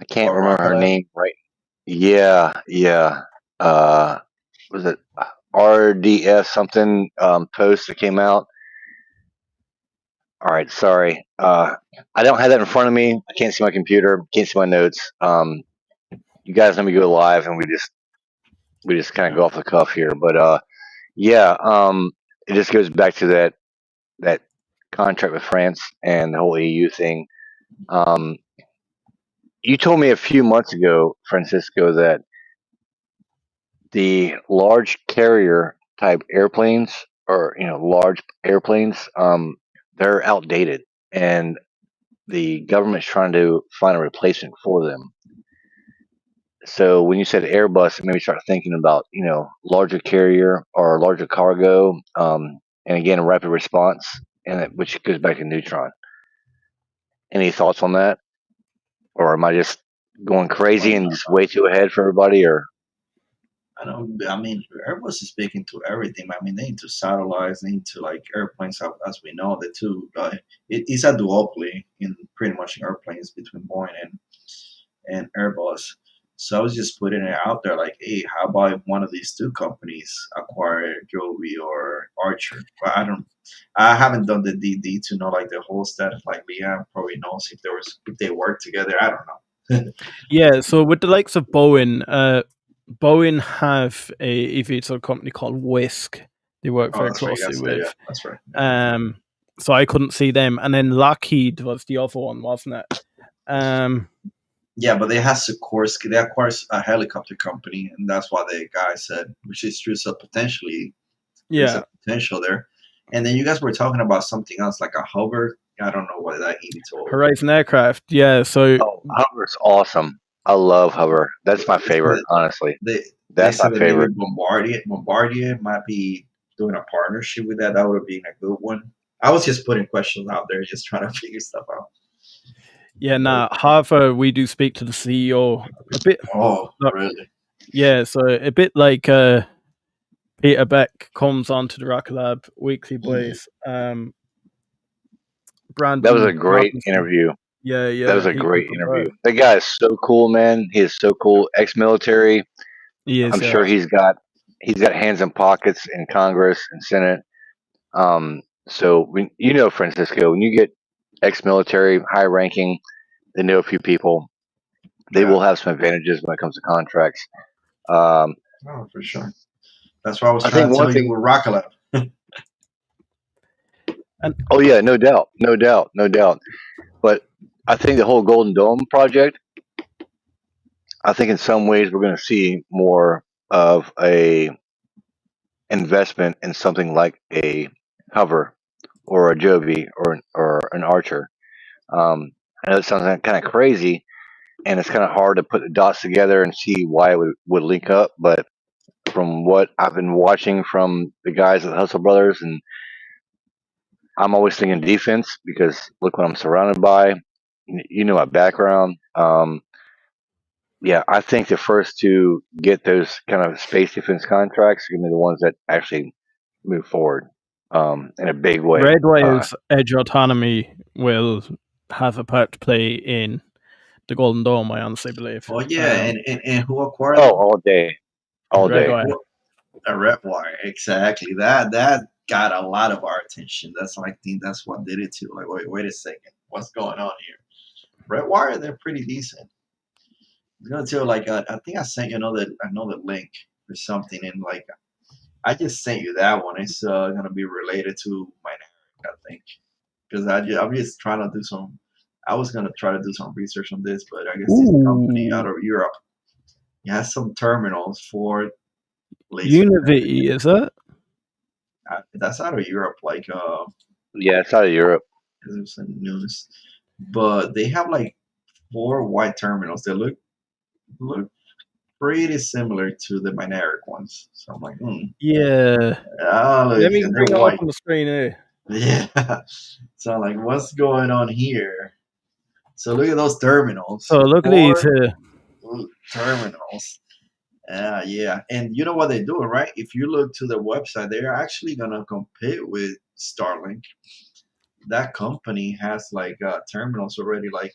S2: I can't
S3: Or
S2: remember her
S3: Rocket
S2: name right. Yeah, yeah. Uh, was it RDF something post that came out? All right, sorry. I don't have that in front of me. I can't see my computer. Can't see my notes. You guys let me go live, and we just kind of go off the cuff here. But yeah. It just goes back to that contract with France and the whole EU thing. Um, you told me a few months ago, Francisco, that the large carrier type airplanes or large airplanes, they're outdated, and the government's trying to find a replacement for them. So when you said Airbus, it made me start thinking about larger carrier or larger cargo, and again rapid response, which goes back to Neutron. Any thoughts on that, or am I just going crazy
S3: Well,
S2: and just way too ahead for everybody? Or
S3: I don't. I mean, Airbus is speaking to everything. I mean, they need to satellites, they need to like airplanes, as we know. The two, it's a duopoly in pretty much in airplanes between Boeing and Airbus. So I was just putting it out there, like, hey, how about if one of these two companies acquire Joby or Archer? But I haven't done the DD to know like the whole status. Like Leah probably knows if they work together. I don't know.
S1: Yeah, so with the likes of Boeing, Boeing have a eVTOL company called Whisk. They work
S3: Oh,
S1: very
S3: that's right. You
S1: closely
S3: gotta say, yeah,
S1: with.
S3: that's right. Yeah.
S1: So I couldn't see them. And then Lockheed was the other one, wasn't it?
S3: Yeah, but they have Sikorsky. They acquired a helicopter company, and that's why the guy said, which is true. So potentially, there's a
S1: Yeah,
S3: potential there. And then you guys were talking about something else, like a hover. I don't know what that eVTOL.
S1: Horizon Aircraft. Yeah, so
S2: oh, Hover's awesome. I love Hover. That's my
S3: They
S2: favorite,
S3: said
S2: honestly.
S3: they, they
S2: That's my
S3: said that maybe
S2: favorite.
S3: Bombardier might be doing a partnership with that. That would have been a good one. I was just putting questions out there, just trying to figure stuff out.
S1: yeah,
S3: But,
S1: nah. However, we do speak to the CEO a bit.
S3: oh,
S1: Not,
S3: really?
S1: yeah, so a bit like Peter Beck comes onto the Rocket Lab weekly
S3: Mm,
S1: base.
S2: That was a
S1: Brandon
S2: great
S1: Robinson.
S2: interview.
S1: Yeah,
S2: That was
S1: yeah,
S2: a
S1: he comes
S2: great
S1: on
S2: interview.
S1: board.
S2: That guy is so cool, man. He is so cool. Ex-military.
S1: He
S2: I'm
S1: is, yeah.
S2: sure he's got hands in pockets in Congress and Senate. So Francisco, when you get ex-military, high-ranking, they know a few people. They
S3: yeah.
S2: will have some advantages when it comes to contracts. Um,
S3: Oh, for sure. That's what I was
S2: I think
S3: trying to
S2: one
S3: tell you
S2: thing.
S3: with Rocket Lab.
S1: And
S2: Oh yeah, no doubt, no doubt, no doubt. But I think the whole Golden Dome project. I think in some ways we're going to see more of a investment in something like a hover or a Joby or an Archer. I know it sounds kind of crazy, and it's kind of hard to put the dots together and see why it would link up. But from what I've been watching from the guys at the Hustle Brothers, and I'm always thinking defense because look what I'm surrounded by. You know my background. Yeah, I think the first to get those kind of space defense contracts are going to be the ones that actually move forward in a big way.
S1: Redwire's Edge Autonomy will have a part to play in the Golden Dome, I honestly believe.
S3: Oh yeah, and who acquired
S2: Oh,
S3: them?
S2: all day, all day.
S1: Redwire.
S3: A red wire, exactly. That got a lot of our attention. That's I think that's what did it too. Like, wait a second, what's going on here? Red wire, they're pretty decent. I'm gonna tell you, like, I think I sent you another link or something, and like I just sent you that one. It's gonna be related to Mynaric, I think, because I'm just trying to do some. I was gonna try to do some research on this, but I guess this company out
S1: Ooh.
S3: of Europe has some terminals for laser targeting.
S1: Unity, is it?
S3: That's out of Europe, like
S2: Yeah, it's out of Europe.
S3: there's some news, but they have like four white terminals. They look pretty similar to the Mynaric ones. So I'm like,
S1: Yeah.
S3: look,
S1: Let me
S3: and they're
S1: bring it up
S3: white.
S1: on the screen here.
S3: Yeah. So I'm like, what's going on here? So look at those terminals.
S1: So look at these
S3: Four
S1: here.
S3: terminals. Yeah. And you know what they're doing, right? If you look to the website, they're actually gonna compete with Starlink. That company has like terminals already, like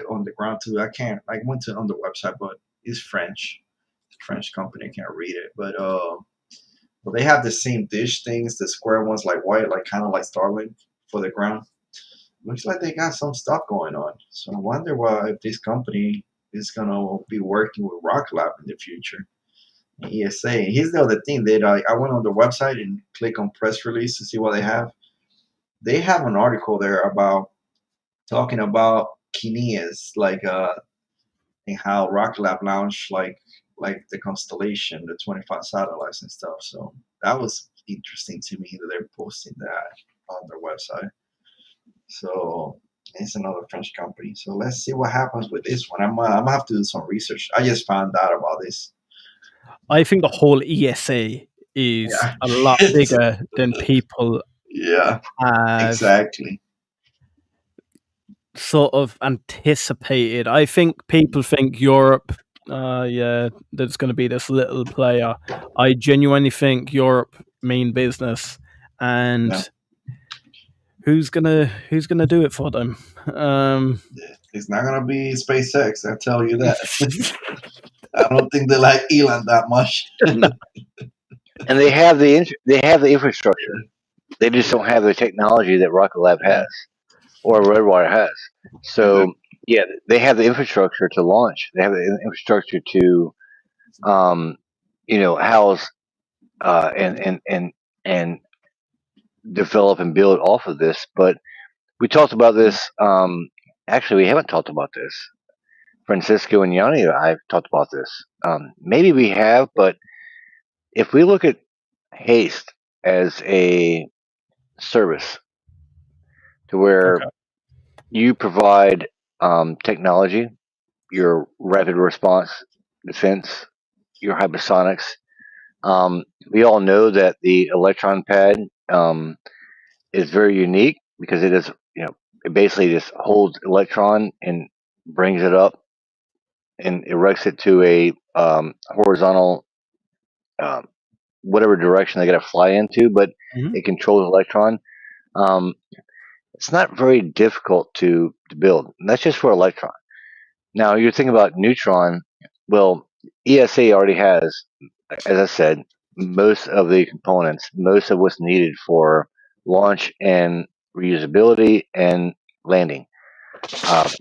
S3: on the ground too. I can't. I went to on the website, but it's French. It's a French company. I can't read it, but they have the same dish things, the square ones like white, like kind of like Starlink for the ground. Looks like they got some stuff going on. So I wonder why if this company is gonna be working with Rock Lab in the future. And ESA. Here's the other thing. They like I went on the website and click on press release to see what they have. They have an article there about talking about Kineas, like and how Rocket Lab launched like the constellation, the 25 satellites and stuff. So that was interesting to me that they're posting that on their website. So It's another French company. So let's see what happens with this one. I'm gonna have to do some research. I just found out about this.
S1: I think the whole ESA is
S3: Yeah.
S1: a lot bigger than people
S3: Yeah.
S1: have
S3: Exactly.
S1: sort of anticipated. I think people think Europe, yeah, there's going to be this little player. I genuinely think Europe mean business, and
S3: Yeah.
S1: who's gonna do it for them?
S3: It's not gonna be SpaceX. I tell you that. I don't think they like Elon that much.
S1: No.
S2: And they have the infrastructure. They just don't have the technology that Rocket Lab
S3: Yeah.
S2: has or Redwire has.
S3: Exactly.
S2: So yeah, they have the infrastructure to launch. They have the infrastructure to um, house and develop and build off of this. But we talked about this. Actually, we haven't talked about this. Francisco and Yanni and I have talked about this. Maybe we have, but if we look at Haste as a service to where
S1: Okay.
S2: you provide technology, your rapid response defense, your hypersonics. We all know that the Electron pad is very unique because it is, it basically just holds electron and brings it up and erects it to a horizontal, um, whatever direction they got to fly into, but
S1: Mhm.
S2: it controls electron. Um, it's not very difficult to build. And that's just for electron. Now you're thinking about neutron. Well, ESA already has, as I said, most of the components, most of what's needed for launch and reusability and landing.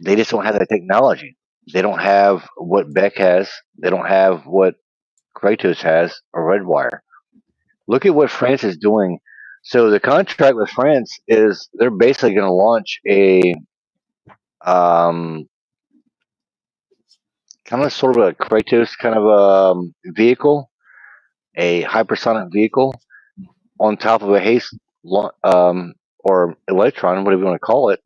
S2: They just don't have that technology. They don't have what Beck has. They don't have what Kratos has or Redwire. Look at what France is doing. So the contract with France is they're basically going to launch a um, kind of sort of a Kratos kind of vehicle, a hypersonic vehicle on top of a Haste or Electron, whatever you want to call it.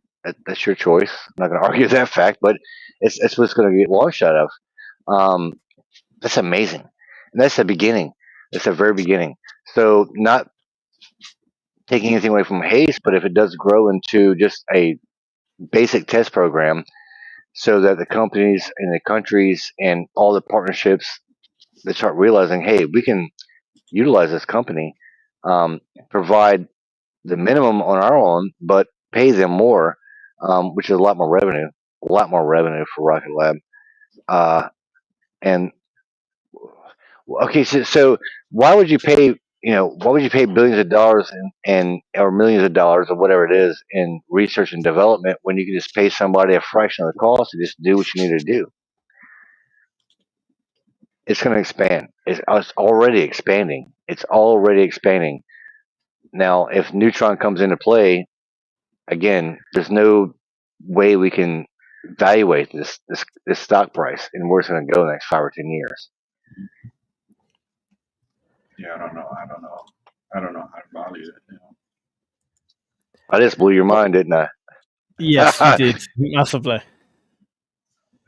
S2: That's your choice. I'm not going to argue that fact, but it's what's going to get launched out of. Um, that's amazing, and that's the beginning. That's the very beginning. So not taking anything away from Haste, but if it does grow into just a basic test program, so that the companies and the countries and all the partnerships they start realizing, hey, we can utilize this company, provide the minimum on our own, but pay them more, which is a lot more revenue for Rocket Lab. Uh, and okay, so why would you pay? Why would you pay billions of dollars and or millions of dollars or whatever it is in research and development when you can just pay somebody a fraction of the cost to just do what you need to do? It's going to expand. It's already expanding. It's already expanding. Now, if Neutron comes into play, again, there's no way we can evaluate this stock price and where it's going to go the next 5 or 10 years.
S3: Yeah, I don't know. I don't know how to value it.
S2: I just blew your mind, didn't
S1: Yes, you
S2: I?
S1: did massively.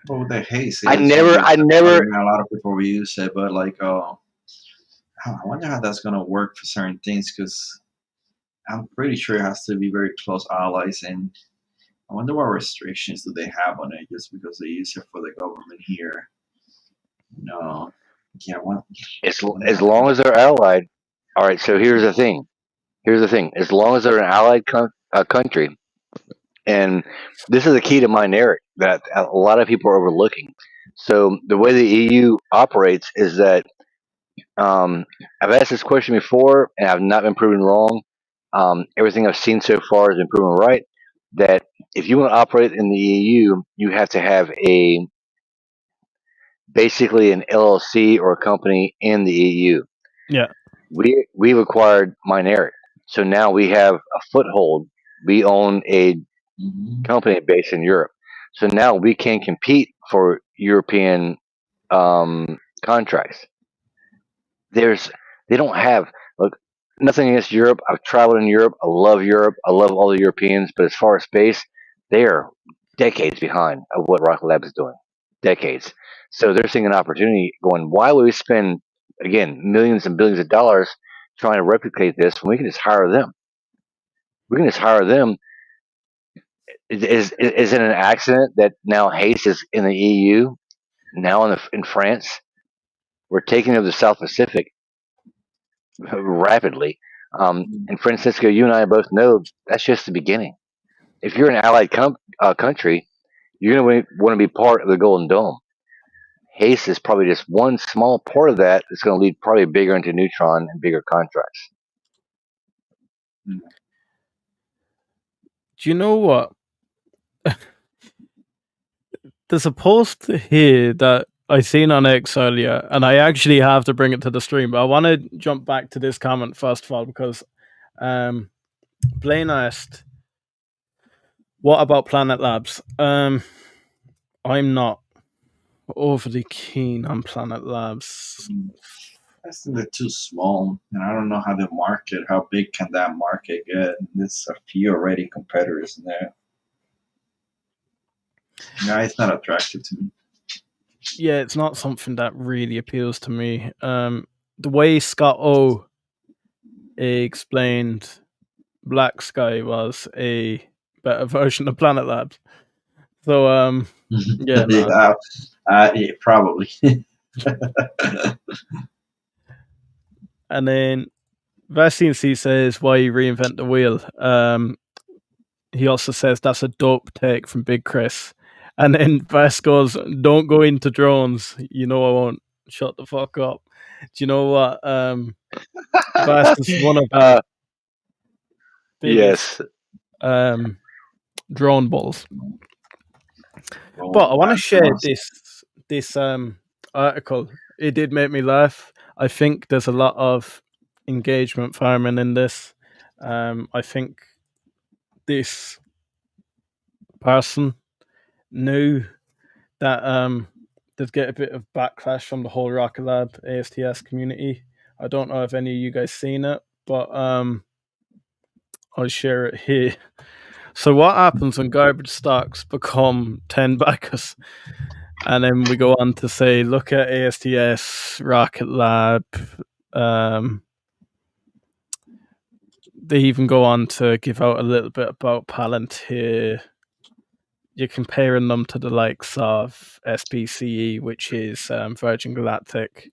S3: But with the Haze,
S2: I
S3: it is so
S2: never, I
S3: good
S2: never.
S3: technology, and a lot of people will use it. But like, I wonder how that's gonna work for certain things because I'm pretty sure it has to be very close allies, and I wonder what restrictions do they have on it just because they use it for the government here. No, yeah, wonder
S2: As
S3: how that.
S2: long as they're allied. All right. So here's the thing. Here's the thing. As long as they're an allied country, and this is the key to Mynaric that a lot of people are overlooking. So the way the EU operates is that Um, I've asked this question before, and I've not been proven wrong. Everything I've seen so far has been proven right. That if you want to operate in the EU, you have to have a basically an LLC or a company in the EU.
S1: Yeah.
S2: We've acquired Mynaric, so now we have a foothold. We own a
S3: Mhm.
S2: company based in Europe, so now we can compete for European contracts. There's they don't have look nothing against Europe. I've traveled in Europe. I love Europe. I love all the Europeans. But as far as space, They are decades behind of what Rocket Lab is doing. Decades. So they're seeing an opportunity going, why would we spend, again, millions and billions of dollars trying to replicate this when we can just hire them? We can just hire them. Is it an accident that now Haste is in the EU, now in France? We're taking over the South Pacific rapidly. And Francisco, you and I both know that's just the beginning. If you're an allied country, you're going to want to be part of the Golden Dome. Haste is probably just one small part of that that's going to lead probably bigger into Neutron and bigger contracts.
S1: Do you know what? There's a post here that I seen on X earlier, and I actually have to bring it to the stream, but I want to jump back to this comment first of all, because Blaine asked, what about Planet Labs? I'm not overly keen on Planet Labs.
S3: I think they're too small, and I don't know how how big can that market get? There's a few already competitors in there. No, it's not attractive to me.
S1: Yeah, it's not something that really appeals to me. The way Scott O explained Black Sky was a better version of Planet Labs. So, yeah, no.
S3: Yeah, probably.
S1: And then Vaccine C says, why reinvent the wheel? He also says that's a dope take from Big Chris. And then Vass goes, don't go into drones. You know I won't. Shut the fuck up. Do you know what? Vass is one of the biggest drone balls. But I want to share this article. It did make me laugh. I think there's a lot of engagement farming in this. I think this person knew that they'd get a bit of backlash from the whole Rocket Lab ASTS community. I don't know if any of you guys seen it, but I'll share it here. So what happens when garbage stocks become 10 backers? And then we go on to say, look at ASTS, Rocket Lab. They even go on to give out a little bit about Palantir. You're comparing them to the likes of SPCE, which is Virgin Galactic.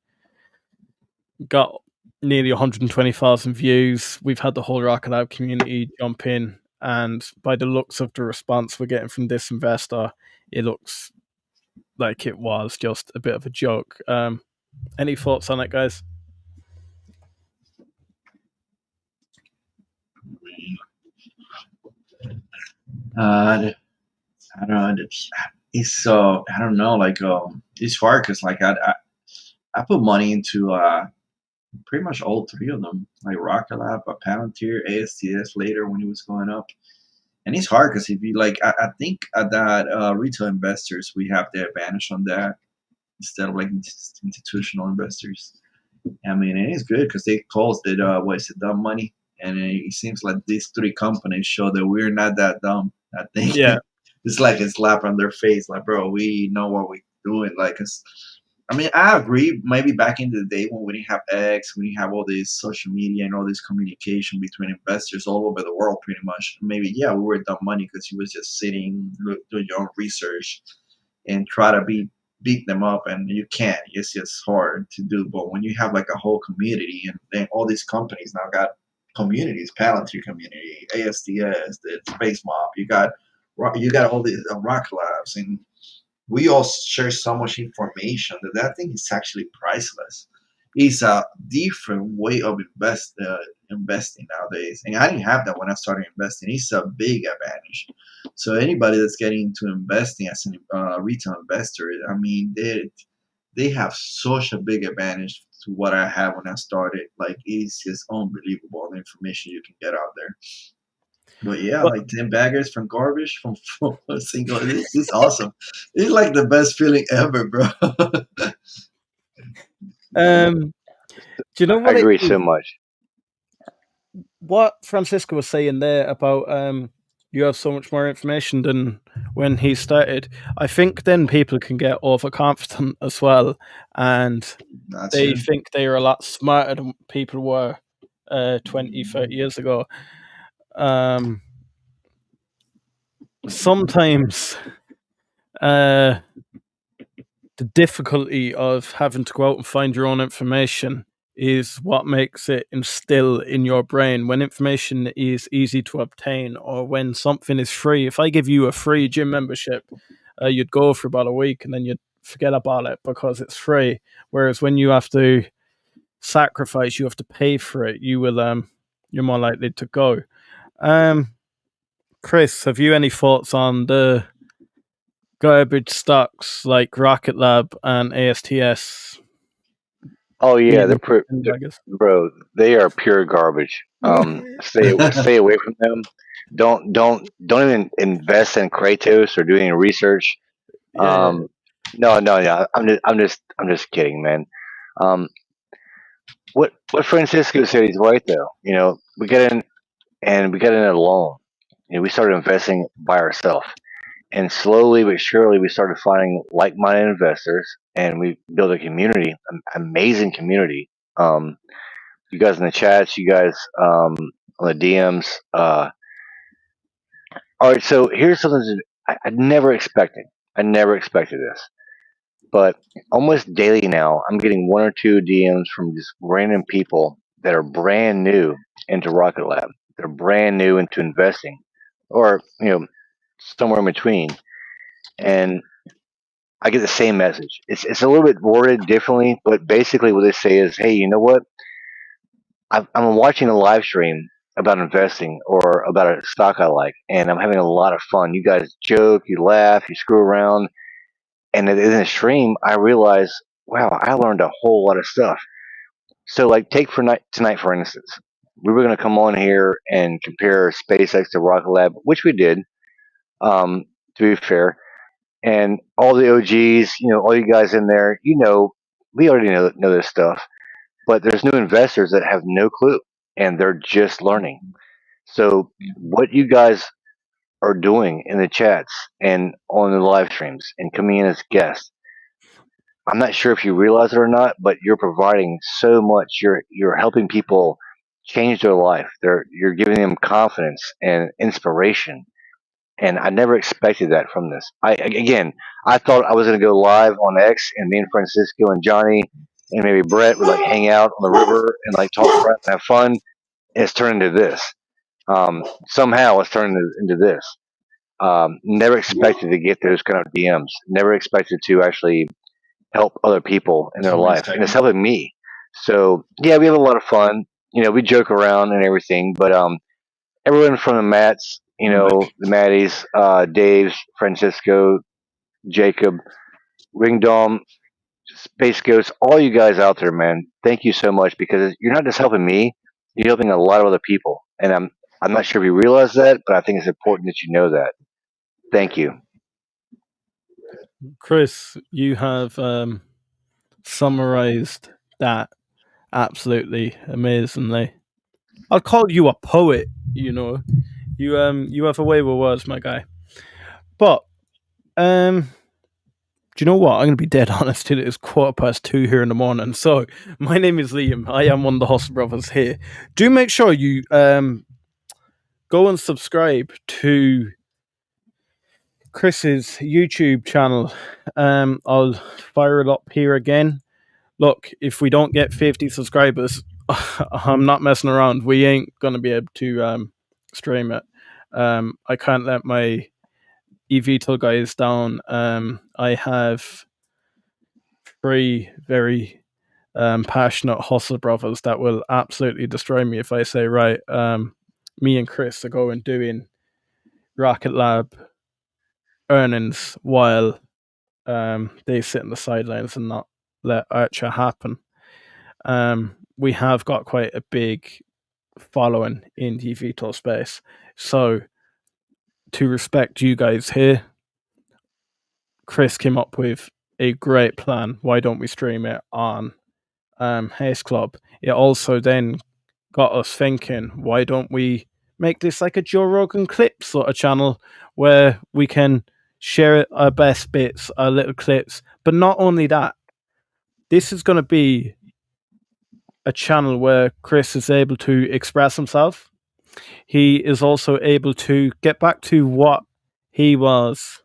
S1: Got nearly 120,000 views. We've had the whole Rocket Lab community jump in, and by the looks of the response we're getting from this investor, it looks like it was just a bit of a joke. Any thoughts on it, guys?
S3: I don't know. It's so I don't know. Like it's hard because like I put money into pretty much all three of them, like Rocket Lab, Palantir, ASTS later when it was going up. And it's hard because if you like, I think that retail investors we have the advantage on that instead of like institutional investors. I mean, and it's good because they closed it. What is it, dumb money? And it seems like these three companies show that we're not that dumb. I think it's like a slap on their face, like, bro, we know what we're doing. Like, I mean, I agree. Maybe back in the day when we didn't have X, we didn't have all this social media and all this communication between investors all over the world, pretty much. Maybe, yeah, we were dumb money because you was just sitting, doing your own research and try to beat them up, and you can't. It's just hard to do. But when you have like a whole community, and then all these companies now got communities, Palantir community, ASTS, the Space Mob, you got all these Rocket Labs, and we all share so much information that thing is actually priceless. It's a different way of investing nowadays, and I didn't have that when I started investing. It's a big advantage. So anybody that's getting into investing as a retail investor, I mean, they have such a big advantage to what I had when I started. Like it's just unbelievable the information you can get out there. But yeah, like 10 baggers from garbage from a single. It's awesome. It's like the best feeling ever, bro.
S1: Do you know what
S2: I agree so much.
S1: What Francisco was saying there about you have so much more information than when he started. I think then people can get overconfident as well, and they think they are a lot smarter than people were 20, 30 years ago. Sometimes the difficulty of having to go out and find your own information is what makes it instill in your brain when information is easy to obtain or when something is free. If I give you a free gym membership, you'd go for about a week and then you'd forget about it because it's free. Whereas when you have to sacrifice, you have to pay for it, you will you're more likely to go. Chris, have you any thoughts on the garbage stocks like Rocket Lab and ASTS?
S2: Oh yeah, bro. They are pure garbage. Stay away from them. Don't even invest in Kratos or do any research. No. I'm just kidding, man. What Francisco said, he's right though. You know, we got in alone. You know, we started investing by ourselves, and slowly but surely, we started finding like-minded investors, and we built a community, an amazing community. You guys in the chats, you guys on the DMs. All right, so here's something I never expected. I never expected this, but almost daily now, I'm getting one or two DMs from just random people that are brand new into Rocket Lab. They're brand new into investing, or somewhere in between, and I get the same message. It's a little bit worded differently, but basically what they say is, "Hey, you know what? I'm watching a live stream about investing or about a stock I like, and I'm having a lot of fun. You guys joke, you laugh, you screw around, and in the stream, I realize, wow, I learned a whole lot of stuff. So, like, take tonight for instance, we were going to come on here and compare SpaceX to Rocket Lab, which we did. To be fair, and all the OGs, all you guys in there, we already know this stuff, but there's new investors that have no clue and they're just learning. So what you guys are doing in the chats and on the live streams and coming in as guests, I'm not sure if you realize it or not, but you're providing so much. You're helping people change their life. You're giving them confidence and inspiration, and I never expected that from this. I thought I was going to go live on X, and me and Francisco and Johnny and maybe Brett would like hang out on the river and like talk crap and have fun. And it's turned into this. Somehow it's turned into this. Never expected to get those kind of DMs. Never expected to actually help other people in their life, and it's helping me. So yeah, we have a lot of fun. We joke around and everything, but everyone from the Matts, the Matties, Dave's, Francisco, Jacob, Ringdom, Space Ghost, all you guys out there, man, thank you so much because you're not just helping me, you're helping a lot of other people. And I'm not sure if you realize that, but I think it's important that you know that. Thank you.
S1: Chris, you have summarized that absolutely amazingly. I'll call you a poet, You have a way with words, my guy. But do you know what? I'm going to be dead honest. It is 2:15 here in the morning. So my name is Liam. I am one of the Hustle Brothers here. Do make sure you go and subscribe to Chris's YouTube channel. I'll fire it up here again. Look, if we don't get 50 subscribers, I'm not messing around. We ain't going to be able to stream it. I can't let my eVTOL guys down. I have 3 very passionate hustle brothers that will absolutely destroy me if I say, right, me and Chris are going doing Rocket Lab earnings while they sit in the sidelines and not let Archer happen. We have got quite a big following in the eVTOL space. So to respect you guys here, Chris came up with a great plan. Why don't we stream it on Haste Club? It also then got us thinking, why don't we make this like a Joe Rogan clip sort of channel where we can share our best bits, our little clips. But not only that, this is going to be a channel where Chris is able to express himself. He is also able to get back to what he was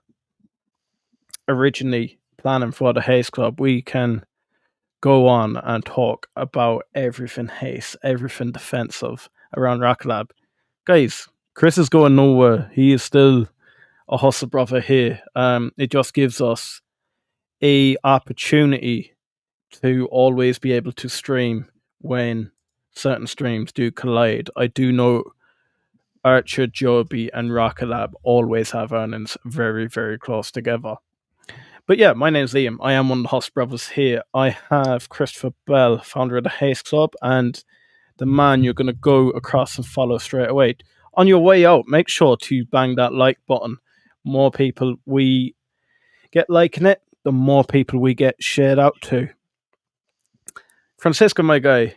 S1: originally planning for the Haste Club. We can go on and talk about everything Haste, everything defensive around RKLB. Guys, Chris is going nowhere. He is still a hustle brother here. It just gives us a opportunity to always be able to stream when certain streams do collide. I do know Archer, Joby, and RKLB always have earnings very, very close together. But yeah, my name's Liam. I am one of the Hustle Brothers here. I have Christopher Bell, founder of the Haste Club, and the man you're going to go across and follow straight away. On your way out, make sure to bang that like button. More people we get liking it, the more people we get shared out to. Francisco, my guy,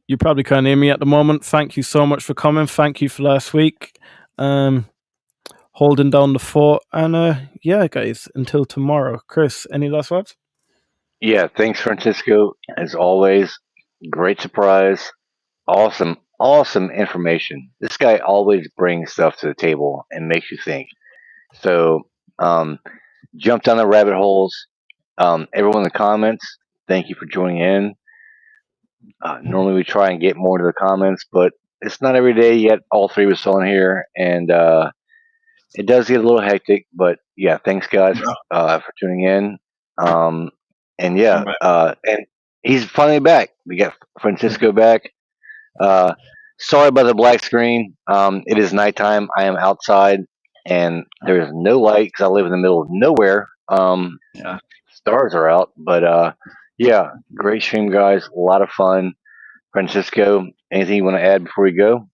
S1: you probably can't hear me at the moment. Thank you so much for coming. Thank you for last week. Holding down the fort. And yeah, guys, until tomorrow. Chris, any last words?
S2: Yeah, thanks, Francisco. As always, great surprise. Awesome information. This guy always brings stuff to the table and makes you think. So, jump down the rabbit holes. Everyone in the comments, thank you for joining in. Normally we try and get more to the comments, but it's not every day yet. All three of us on here, and it does get a little hectic. But yeah, thanks guys for tuning in. And yeah, and he's finally back. We got Francisco back. Sorry about the black screen. It is nighttime. I am outside, and there is no light because I live in the middle of nowhere. Stars are out, but yeah, great stream, guys. A lot of fun. Francisco, anything you want to add before we go?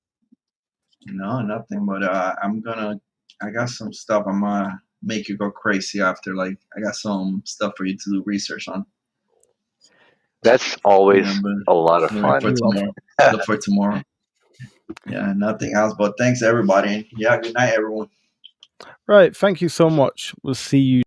S3: No, nothing. But I got some stuff. I'm gonna make you go crazy after. Like, I got some stuff for you to do research on.
S2: That's always a lot of fun.
S3: Look for tomorrow. Yeah, nothing else. But thanks everybody. Yeah, good night, everyone.
S1: Right. Thank you so much. We'll see you.